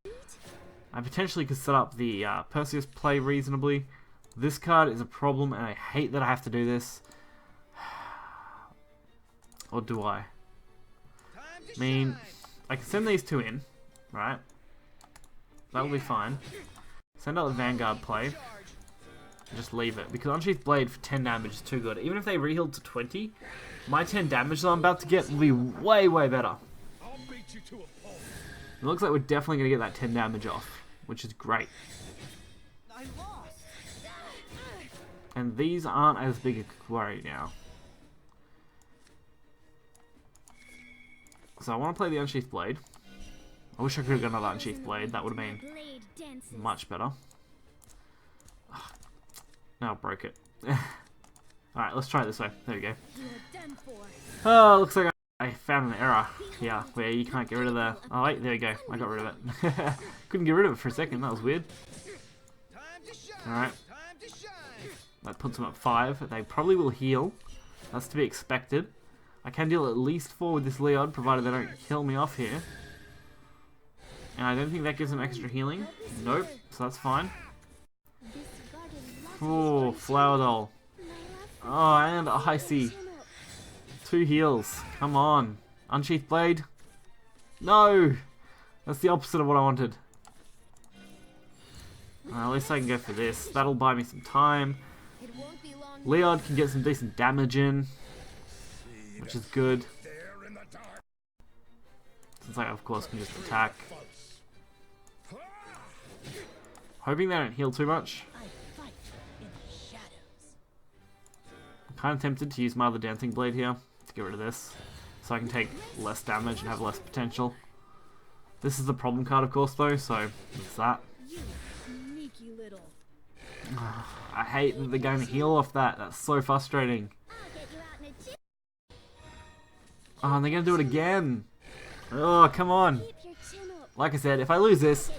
I potentially could set up the Perseus play reasonably. This card is a problem, and I hate that I have to do this. Or do I? I mean, I can send these two in, right? That'll be fine. Send out the Vanguard play. And just leave it. Because Unsheathed Blade for 10 damage is too good. Even if they rehealed to 20, my 10 damage that I'm about to get will be way, way better. It looks like we're definitely going to get that 10 damage off, which is great. And these aren't as big a worry now. So I want to play the Unsheathed Blade. I wish I could have got another Unsheathed Blade. That would have been much better. Now I broke it. Alright, let's try it this way. There we go. Oh, looks like I found an error here where you can't get rid of the... Oh wait, there we go. I got rid of it. Couldn't get rid of it for a second. That was weird. Alright. That puts them at 5. They probably will heal. That's to be expected. I can deal at least 4 with this Leod, provided they don't kill me off here. And I don't think that gives them extra healing. Nope, so that's fine. Oh, Flower Doll. Oh, and Icy. 2 heals. Come on. Unsheathed Blade. No! That's the opposite of what I wanted. At least I can go for this. That'll buy me some time. Leod can get some decent damage in, which is good. Since I, of course, can just attack. Hoping they don't heal too much. I'm kind of tempted to use my other Dancing Blade here to get rid of this, so I can take less damage and have less potential. This is the problem card, of course, though, so it's that. I hate that they're going to heal off that. That's so frustrating. Oh, and they're going to do it again. Oh, come on. Like I said, if I lose this,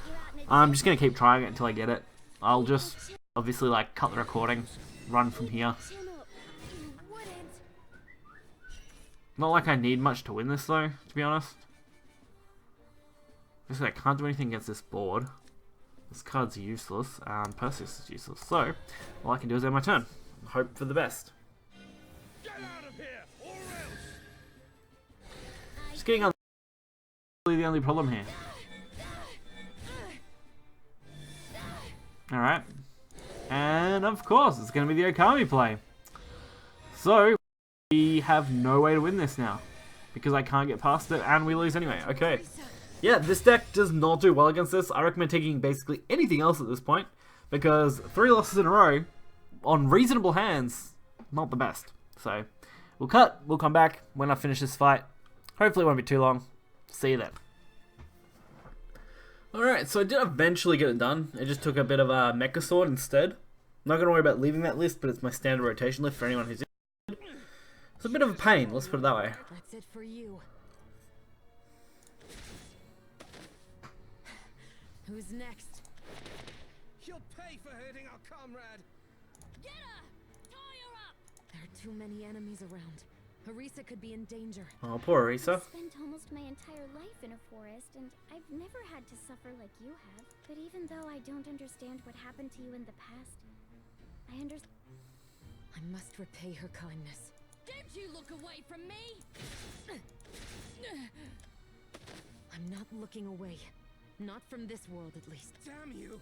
I'm just going to keep trying it until I get it. I'll just, obviously, like, cut the recording, run from here. Not like I need much to win this, though, to be honest. Basically, I can't do anything against this board. This card's useless, and Perseus is useless. So, all I can do is end my turn. Hope for the best. Get out of here, or else. Just getting on the only problem here. Alright. And of course, it's going to be the Okami play. So, we have no way to win this now. Because I can't get past it, and we lose anyway. Okay. Yeah, this deck does not do well against this. I recommend taking basically anything else at this point, because 3 losses in a row on reasonable hands, not the best. So, we'll cut, we'll come back when I finish this fight. Hopefully it won't be too long. See you then. Alright, so I did eventually get it done. It just took a bit of a Mecha Sword instead. I'm not going to worry about leaving that list, but it's my standard rotation list for anyone who's interested. It's a bit of a pain, let's put it that way. That's it for you. Who's next? You'll pay for hurting our comrade. Get her! Tie her up! There are too many enemies around. Erika could be in danger. Oh, poor Erika. I've spent almost my entire life in a forest, and I've never had to suffer like you have. But even though I don't understand what happened to you in the past, I understand. I must repay her kindness. Don't you look away from me! I'm not looking away. Not from this world, at least. Damn you!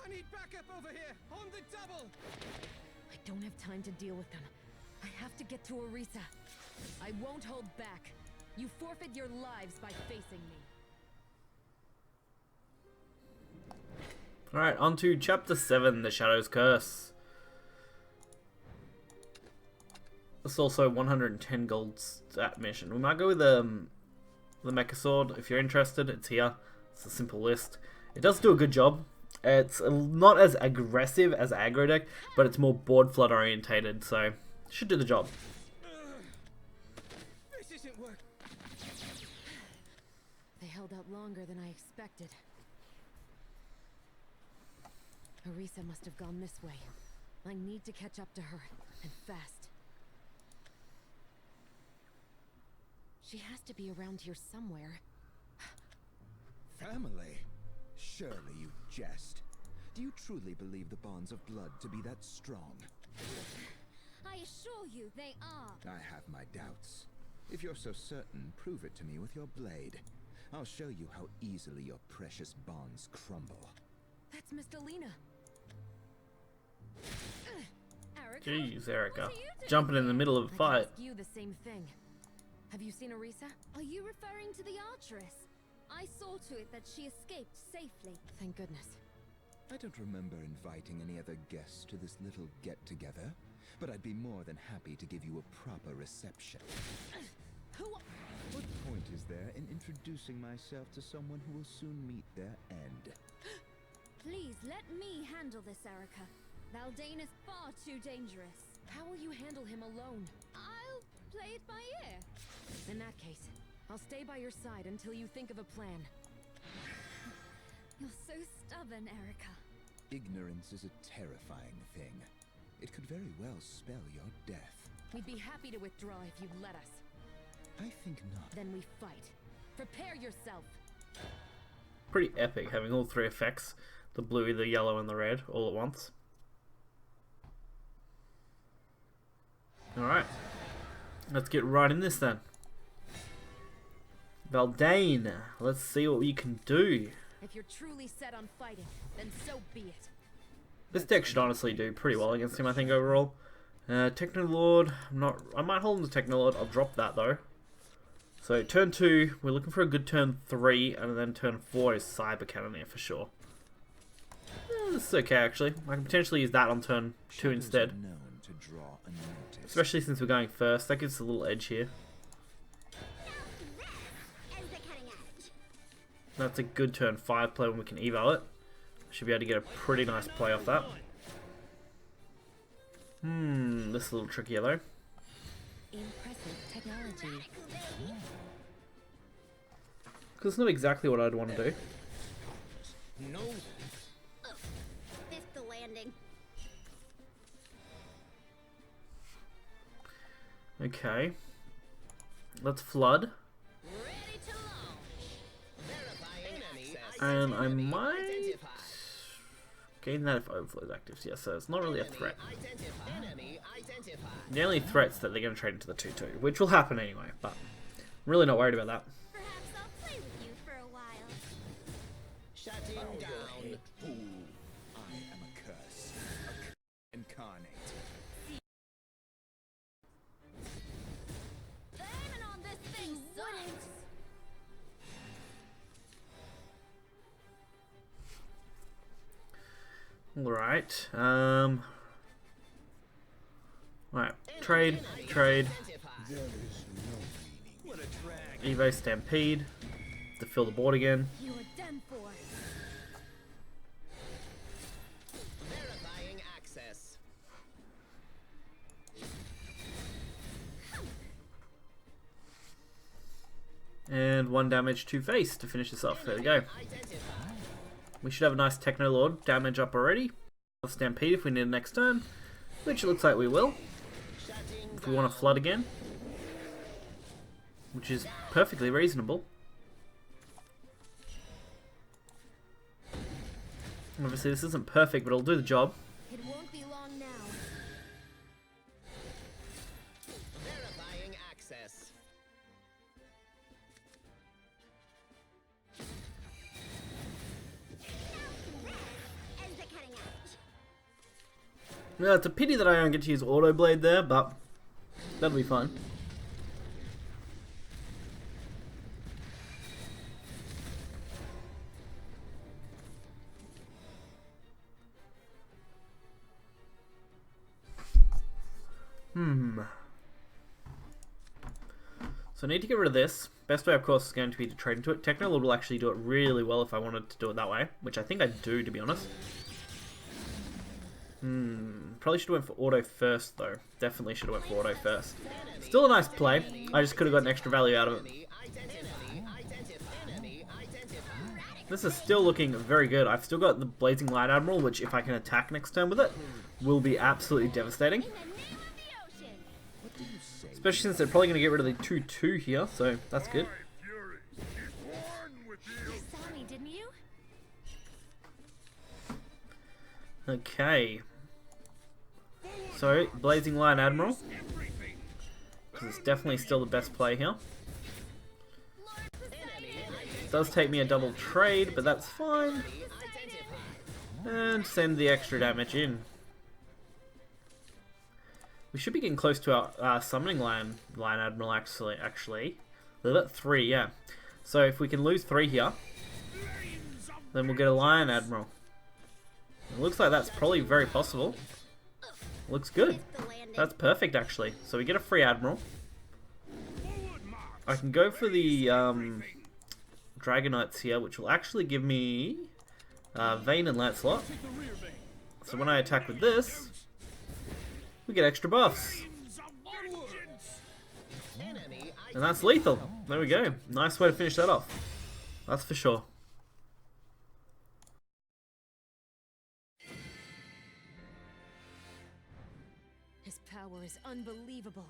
I need backup over here, on the double! I don't have time to deal with them. I have to get to Erika. I won't hold back. You forfeit your lives by facing me. Alright, on to Chapter 7, The Shadow's Curse. It's also 110 gold stat mission. We might go with the Mecha Sword. If you're interested, it's here. It's a simple list. It does do a good job. It's not as aggressive as aggro deck, but it's more board flood orientated, so it should do the job. This isn't work. They held out longer than I expected. Erika must have gone this way. I need to catch up to her, and fast. She has to be around here somewhere. Family? Surely you jest. Do you truly believe the bonds of blood to be that strong? I assure you they are. I have my doubts. If you're so certain, prove it to me with your blade. I'll show you how easily your precious bonds crumble. That's Miss Delina. Erika, Jeez, Erika. what are you doing Jumping in the middle of a I fight. ask you the same thing. Have you seen Erika? Are you referring to the Archeress? I saw to it that she escaped safely. Thank goodness. I don't remember inviting any other guests to this little get-together, but I'd be more than happy to give you a proper reception. What point is there in introducing myself to someone who will soon meet their end? Please let me handle this, Erika. Valdane is far too dangerous. How will you handle him alone? I'll play it by ear. In that case, I'll stay by your side until you think of a plan. You're so stubborn, Erika. Ignorance is a terrifying thing. It could very well spell your death. We'd be happy to withdraw if you'd let us. I think not. Then we fight. Prepare yourself. Pretty epic having all three effects. The blue, the yellow, and the red all at once. Alright. Let's get right in this then. Valdane, let's see what we can do. If you're truly set on fighting, then so be it. This deck should honestly do pretty well against him, I think, overall. Technolord, I might hold him to Technolord. I'll drop that though. So turn 2, we're looking for a good turn 3, and then turn 4 is Cyber Cannoneer for sure. This is okay actually. I can potentially use that on turn 2 instead. Known to draw unnoticed. Especially since we're going first, that gives us a little edge here. That's a good turn 5 play when we can eval it. Should be able to get a pretty nice play off that. This is a little trickier though. Impressive technology. Because it's not exactly what I'd want to do. No. Missed the landing. Okay. Let's flood. Ready to launch. And I might gain that if Overflow's active. Yeah, so it's not really a threat. The only threat's that they're going to trade into the 2-2, which will happen anyway, but I'm really not worried about that. Perhaps I'll play with you for a while. Shutting down. I am a curse. Incarnate. Aiming on this thing sucks. Alright, alright, trade, Evo Stampede, to fill the board again. You are done for. Verifying access. And 1 damage to face to finish this off. There we go. We should have a nice Technolord damage up already. Stampede if we need it next turn, which it looks like we will. If we want to flood again, which is perfectly reasonable. Obviously this isn't perfect, but it'll do the job. It won't be long now. Verifying access. Ends the cutting edge. Yeah, it's a pity that I don't get to use Auto Blade there, but that'll be fine. So I need to get rid of this. Best way, of course, is going to be to trade into it. Technolord will actually do it really well if I wanted to do it that way, which I think I do, to be honest. Probably should have went for auto first, though. Definitely should have went for auto first. Still a nice play. I just could have gotten extra value out of it. This is still looking very good. I've still got the Blazing Light Admiral, which if I can attack next turn with it, will be absolutely devastating. Especially since they're probably going to get rid of the 2-2 here, so that's good. Okay. So, Blazing Light Admiral. Because it's definitely still the best play here. It does take me a double trade, but that's fine. And send the extra damage in. We should be getting close to our summoning Lion Admiral, actually. We're at 3, yeah. So if we can lose 3 here, then we'll get a Lion Admiral. It looks like that's probably very possible. Looks good. That's perfect, actually. So we get a free Admiral. I can go for the Dragonites here, which will actually give me Vayne and Lancelot. So when I attack with this, we get extra buffs. And that's lethal. There we go. Nice way to finish that off. That's for sure. His power is unbelievable.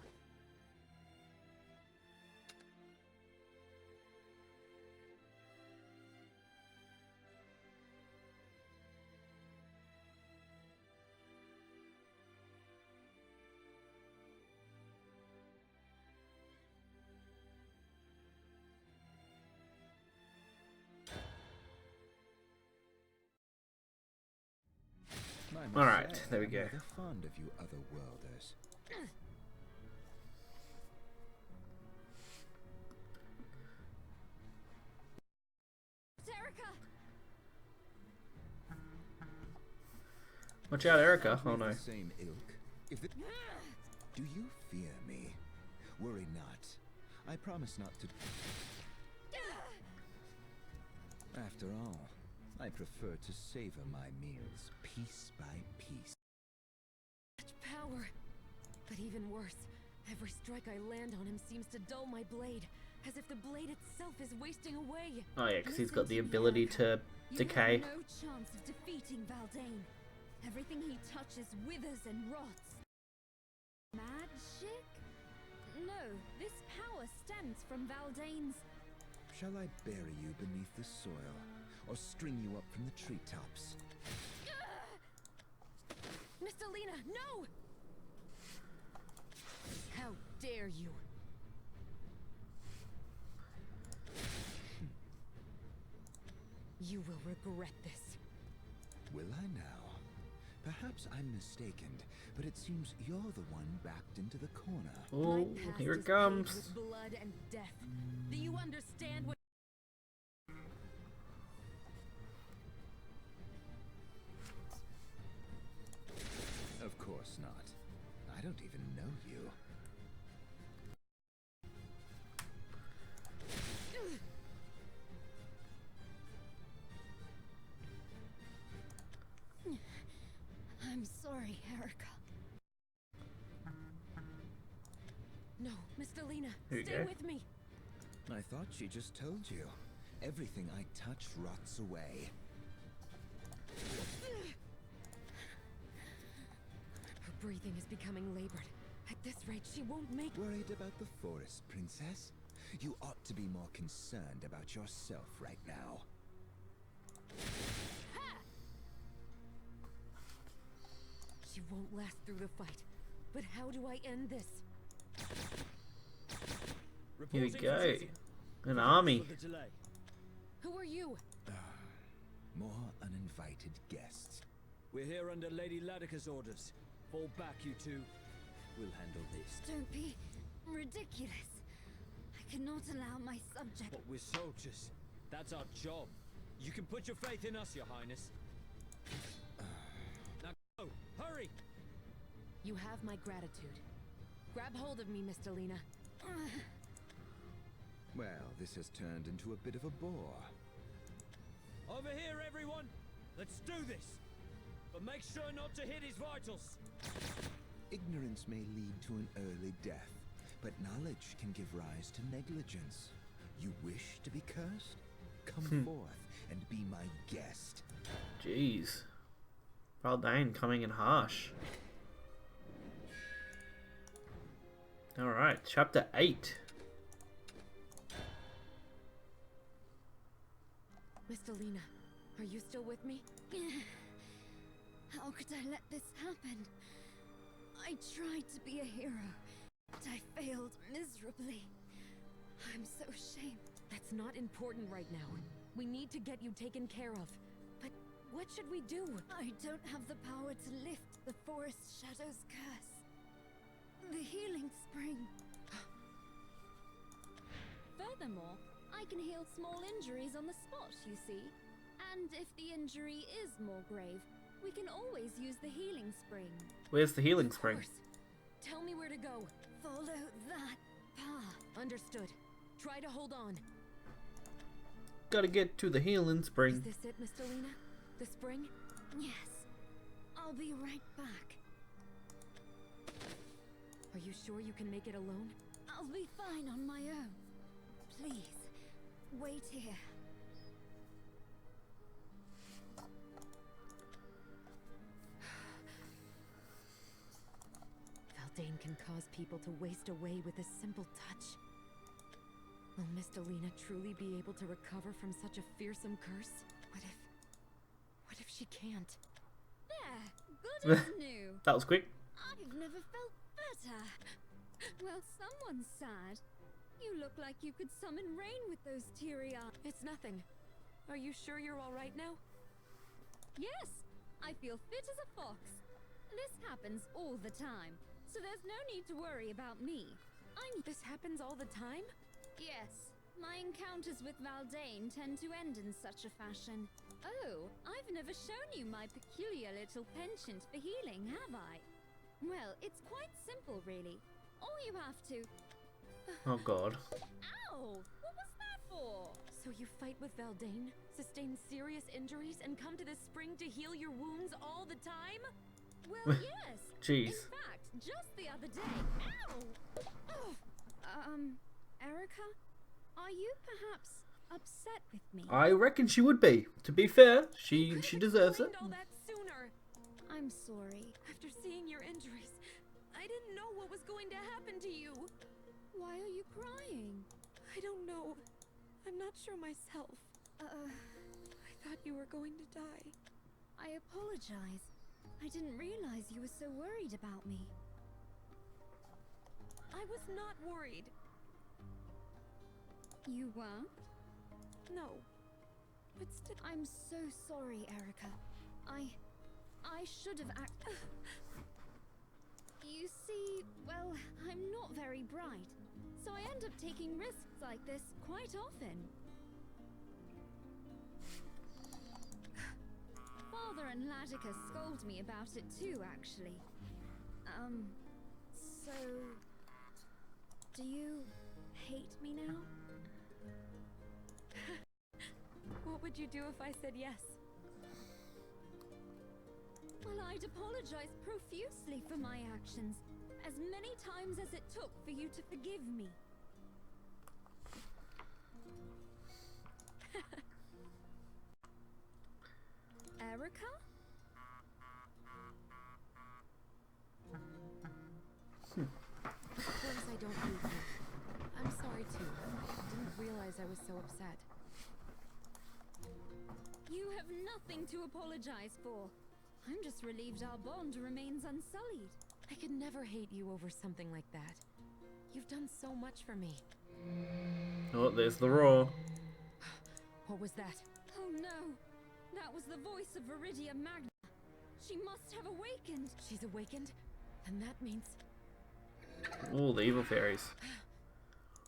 Alright, there we go. Fond of you otherworlders. Erika! Watch out, Erika. Oh no. Same ilk. Do you fear me? Worry not. I promise not to. After all, I prefer to savor my meals piece by piece. Such power. But even worse, every strike I land on him seems to dull my blade, as if the blade itself is wasting away. Oh yeah, because he's got the ability to decay. You have no chance of defeating Verdant. Everything he touches withers and rots. Magic? No, this power stems from Verdant's. Shall I bury you beneath the soil, or string you up from the treetops? Mr. Lena, no! How dare you? You will regret this. Will I now? Perhaps I'm mistaken, but it seems you're the one backed into the corner. Oh, here it comes. With blood and death. Do you understand what? Of course not. I don't even know you. I'm sorry, Erika. No, Mr. Lena, stay with me. I thought she just told you. Everything I touch rots away. Her breathing is becoming labored. At this rate, she won't make... Worried about the forest, princess? You ought to be more concerned about yourself right now. She won't last through the fight. But how do I end this? Here we go. An army. Who are you? More uninvited guests. We're here under Lady Ladika's orders. Fall back, you two. We'll handle this. Don't be ridiculous. I cannot allow my subject. But we're soldiers. That's our job. You can put your faith in us, Your Highness. Now go! Hurry! You have my gratitude. Grab hold of me, Mr. Lena. Well, this has turned into a bit of a bore. Over here, everyone! Let's do this! But make sure not to hit his vitals! Ignorance may lead to an early death, but knowledge can give rise to negligence. You wish to be cursed? Come forth and be my guest. Jeez. Verdant coming in harsh. Alright, chapter 8. Miss Delina, are you still with me? How could I let this happen? I tried to be a hero, but I failed miserably. I'm so ashamed. That's not important right now. We need to get you taken care of. But what should we do? I don't have the power to lift the forest shadow's curse. The healing spring. Furthermore, I can heal small injuries on the spot, you see. And if the injury is more grave, we can always use the healing spring. Where's the healing spring? Of course. Tell me where to go. Follow that path. Understood. Try to hold on. Gotta get to the healing spring. Is this it, Miss Delina? The spring? Yes. I'll be right back. Are you sure you can make it alone? I'll be fine on my own. Please, wait here. Verdant can cause people to waste away with a simple touch. Will Miss Delina truly be able to recover from such a fearsome curse? What if she can't? There, good as new. That was quick. I've never felt better. Well, someone's sad. You look like you could summon rain with those teary eyes. It's nothing. Are you sure you're all right now? Yes, I feel fit as a fox. This happens all the time, so there's no need to worry about me. This happens all the time? Yes, my encounters with Verdant tend to end in such a fashion. Oh, I've never shown you my peculiar little penchant for healing, have I? Well, it's quite simple, really. All you have to... Oh god. Ow! What was that for? So you fight with Verdant, sustain serious injuries, and come to this spring to heal your wounds all the time? Well, yes. Jeez. In fact, just the other day... Ow! Oh. Erika? Are you perhaps upset with me? I reckon she would be. To be fair, she deserves it. All that sooner. I'm sorry. After seeing your injuries, I didn't know what was going to happen to you. Why are you crying? I don't know. I'm not sure myself. I thought you were going to die. I apologize. I didn't realize you were so worried about me. I was not worried. You weren't? No. But still... I'm so sorry, Erika. I should have You see, well, I'm not very bright, so I end up taking risks like this quite often. Father and Latika scold me about it too, actually. So... do you hate me now? What would you do if I said yes? Well, I'd apologize profusely for my actions, as many times as it took for you to forgive me. Erika? Of course I don't hate you. I'm sorry too. Didn't realize I was so upset. You have nothing to apologize for. I'm just relieved our bond remains unsullied. I could never hate you over something like that. You've done so much for me. Oh, there's the roar. What was that? Oh no! That was the voice of Viridia Magna. She must have awakened. She's awakened? And that means... Oh, the evil fairies.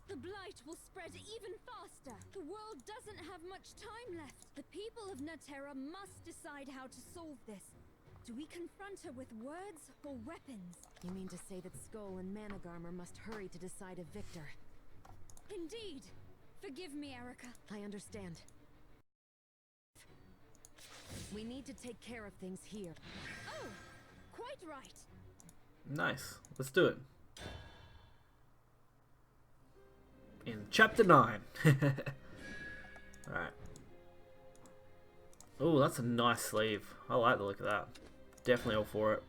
The blight will spread even faster. The world doesn't have much time left. The people of Naterra must decide how to solve this. Do we confront her with words or weapons? You mean to say that Skull and Managarmr must hurry to decide a victor? Indeed. Forgive me, Erika. I understand. We need to take care of things here. Oh, quite right. Nice. Let's do it. In chapter 9. Alright. Oh, that's a nice sleeve. I like the look of that. Definitely all for it.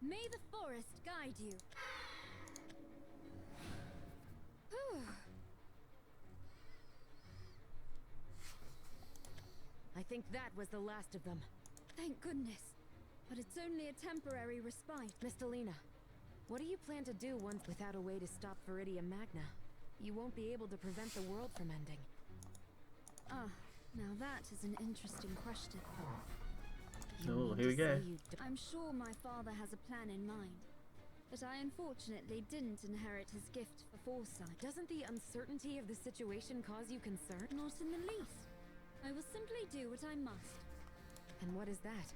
May the forest guide you. Whew. I think that was the last of them. Thank goodness. But it's only a temporary respite. Miss Delina, what do you plan to do once without a way to stop Viridium Magna? You won't be able to prevent the world from ending. Ah, now that is an interesting question. Oh, here we go. I'm sure my father has a plan in mind, but I unfortunately didn't inherit his gift for foresight. Doesn't the uncertainty of the situation cause you concern? Not in the least. I will simply do what I must. And what is that?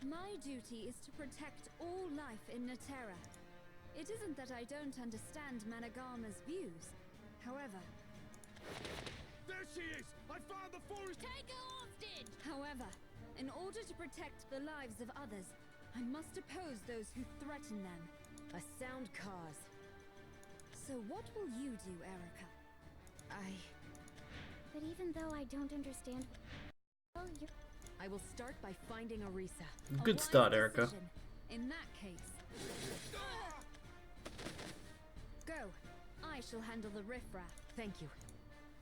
My duty is to protect all life in Naterra. It isn't that I don't understand Managama's views. However... There she is! I found the forest! Take her hostage! However, in order to protect the lives of others, I must oppose those who threaten them. A sound cause. So what will you do, Erika? But even though I don't understand... Well, I will start by finding Erika. Good start, Erika. In that case... Go. I shall handle the riffraff. Thank you.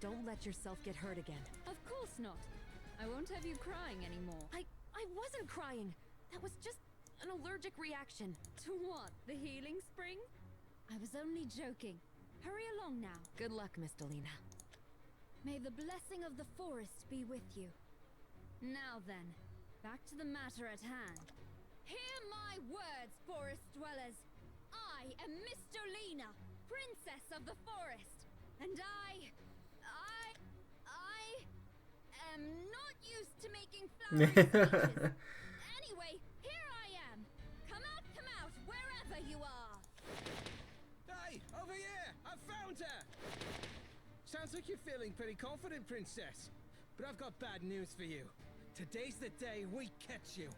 Don't let yourself get hurt again. Of course not. I won't have you crying anymore. I wasn't crying. That was just an allergic reaction. To what? The healing spring? I was only joking. Hurry along now. Good luck, Miss Delina. May the blessing of the forest be with you. Now then, back to the matter at hand. Hear my words, forest dwellers. I am Miss Delina, princess of the forest. And I am not used to making flowery speeches. Anyway, here I am. Come out, wherever you are. Hey, over here! I found her! Sounds like you're feeling pretty confident, princess. But I've got bad news for you. Today's the day we catch you.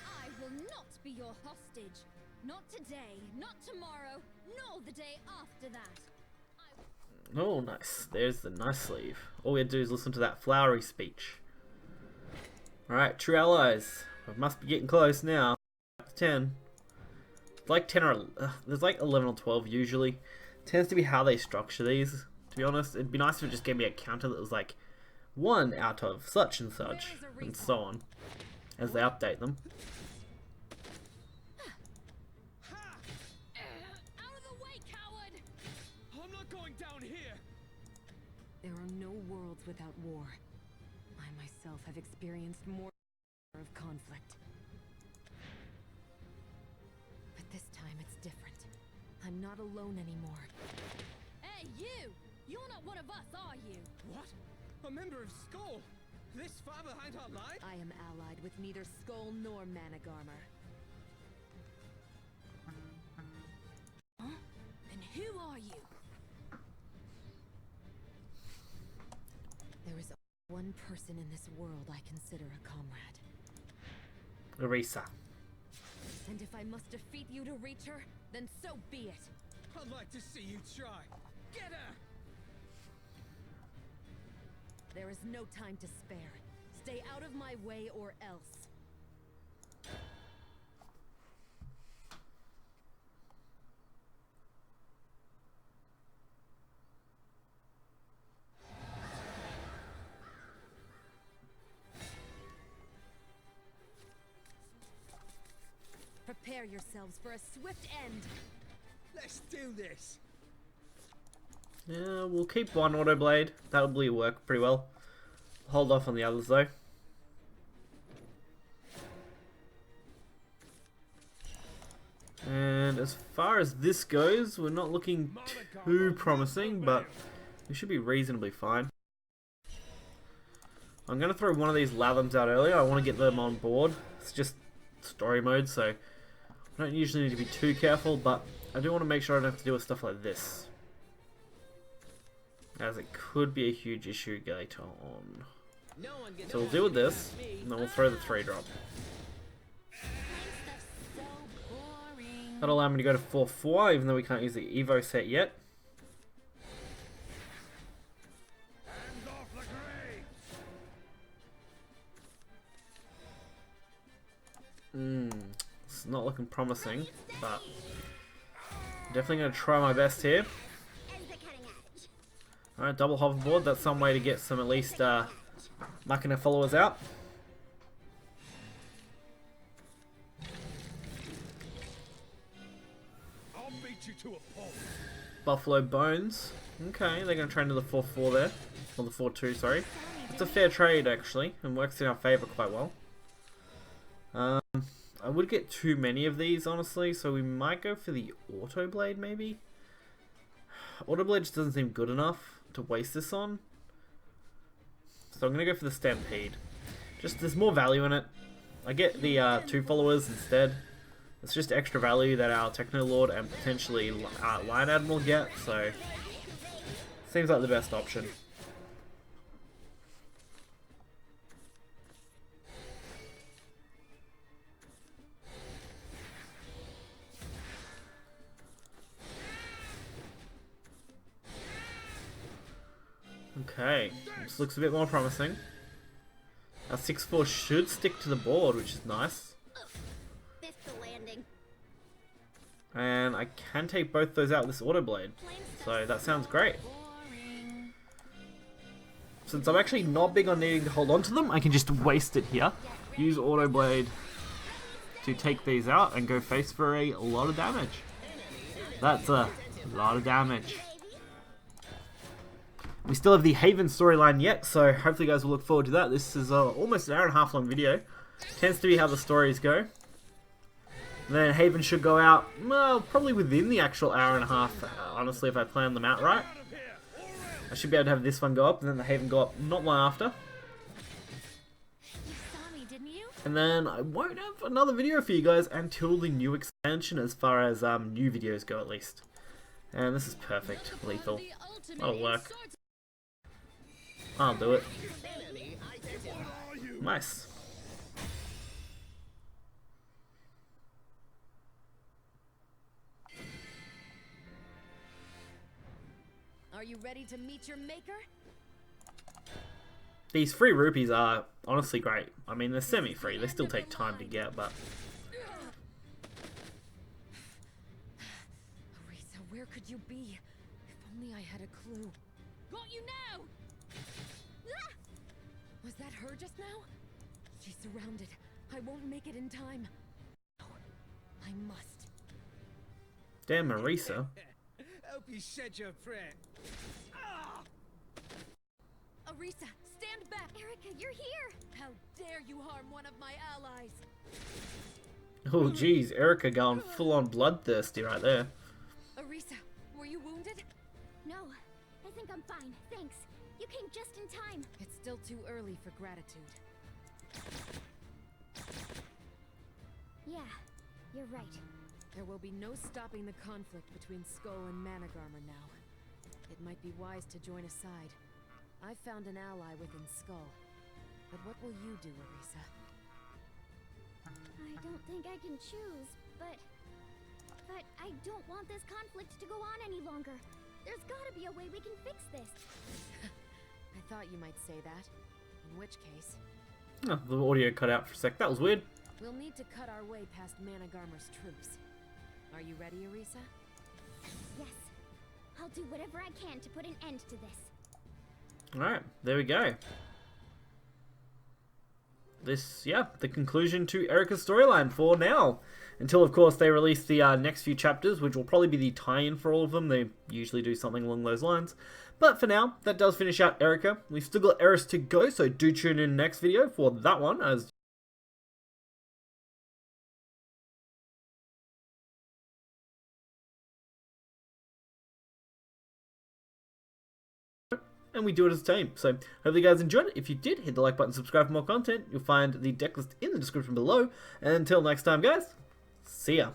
I will not be your hostage. Not today, not tomorrow, nor the day after that. Oh, nice. There's the nice sleeve. All we have to do is listen to that flowery speech. Alright, true allies. We must be getting close now. 10. It's like 10 or... there's like 11 or 12 usually. Tends to be how they structure these, to be honest. It'd be nice if it just gave me a counter that was like 1 out of such and such, and so on, as they update them. There are no worlds without war. I myself have experienced more of conflict. But this time it's different. I'm not alone anymore. Hey, you! You're not one of us, are you? What? A member of Skull? This far behind our line? I am allied with neither Skull nor Managarmr. Huh? And who are you? There is one person in this world I consider a comrade. Erika. And if I must defeat you to reach her, then so be it. I'd like to see you try. Get her! There is no time to spare. Stay out of my way or else. Prepare yourselves for a swift end. Let's do this. Yeah, we'll keep one auto blade. That'll probably work pretty well. Hold off on the others though. And as far as this goes, we're not looking too promising, but we should be reasonably fine. I'm going to throw one of these Lathams out earlier. I want to get them on board. It's just story mode, so I don't usually need to be too careful, but I do want to make sure I don't have to deal with stuff like this, as it could be a huge issue later on. So we'll deal with this, and then we'll throw the 3-drop. That'll allow me to go to 4-4, even though we can't use the Evo set yet. It's not looking promising, but definitely going to try my best here. Alright, double hoverboard. That's some way to get some at least Machina followers out. I'll beat you to a pulp. Buffalo Bones. Okay, they're going to trade to the 4-4 there. Or the 4-2, sorry. It's a fair trade, actually, and works in our favour quite well. I would get too many of these, honestly, so we might go for the Auto Blade, maybe? Auto Blade just doesn't seem good enough to waste this on. So I'm going to go for the Stampede. Just, there's more value in it. I get the 2 followers instead. It's just extra value that our Techno Lord and potentially Lion Admiral get, so seems like the best option. Okay, this looks a bit more promising. Our 6-4 should stick to the board, which is nice. And I can take both those out with this Auto Blade, so that sounds great. Since I'm actually not big on needing to hold on to them, I can just waste it here. Use Auto Blade to take these out and go face for a lot of damage. That's a lot of damage. We still have the Haven storyline yet, so hopefully you guys will look forward to that. This is almost an hour-and-a-half long video. Tends to be how the stories go. And then Haven should go out, well, probably within the actual hour-and-a-half, honestly, if I plan them out right. I should be able to have this one go up, and then the Haven go up not long after. And then I won't have another video for you guys until the new expansion, as far as new videos go at least. And this is perfect. Lethal. That'll work. I'll do it. Nice. Are you ready to meet your maker? These free rupees are honestly great. I mean, they're semi-free. They still take time to get, but... Erika, where could you be? If only I had a clue. Got you now! Was that her just now? She's surrounded. I won't make it in time. No, I must. Damn, Erika. Hope you said your prayer. Erika, stand back! Erika, you're here! How dare you harm one of my allies! Oh jeez, Erika going full-on bloodthirsty right there. Erika, were you wounded? No, I think I'm fine, thanks. You came just in time. It's still too early for gratitude. Yeah, you're right. There will be no stopping the conflict between Skull and Managarmr now. It might be wise to join a side. I've found an ally within Skull. But what will you do, Erika? I don't think I can choose, but I don't want this conflict to go on any longer. There's gotta be a way we can fix this. I thought you might say that. In which case... Oh, the audio cut out for a sec. That was weird. We'll need to cut our way past Managarmr's troops. Are you ready, Erika? Yes. I'll do whatever I can to put an end to this. Alright, there we go. This, yeah, the conclusion to Erika's storyline for now. Until, of course, they release the next few chapters, which will probably be the tie-in for all of them. They usually do something along those lines. But for now, that does finish out Erika. We've still got Eris to go, so do tune in next video for that one, as and we do it as a team. So hopefully you guys enjoyed it. If you did, hit the like button, subscribe for more content. You'll find the deck list in the description below. And until next time, guys, see ya.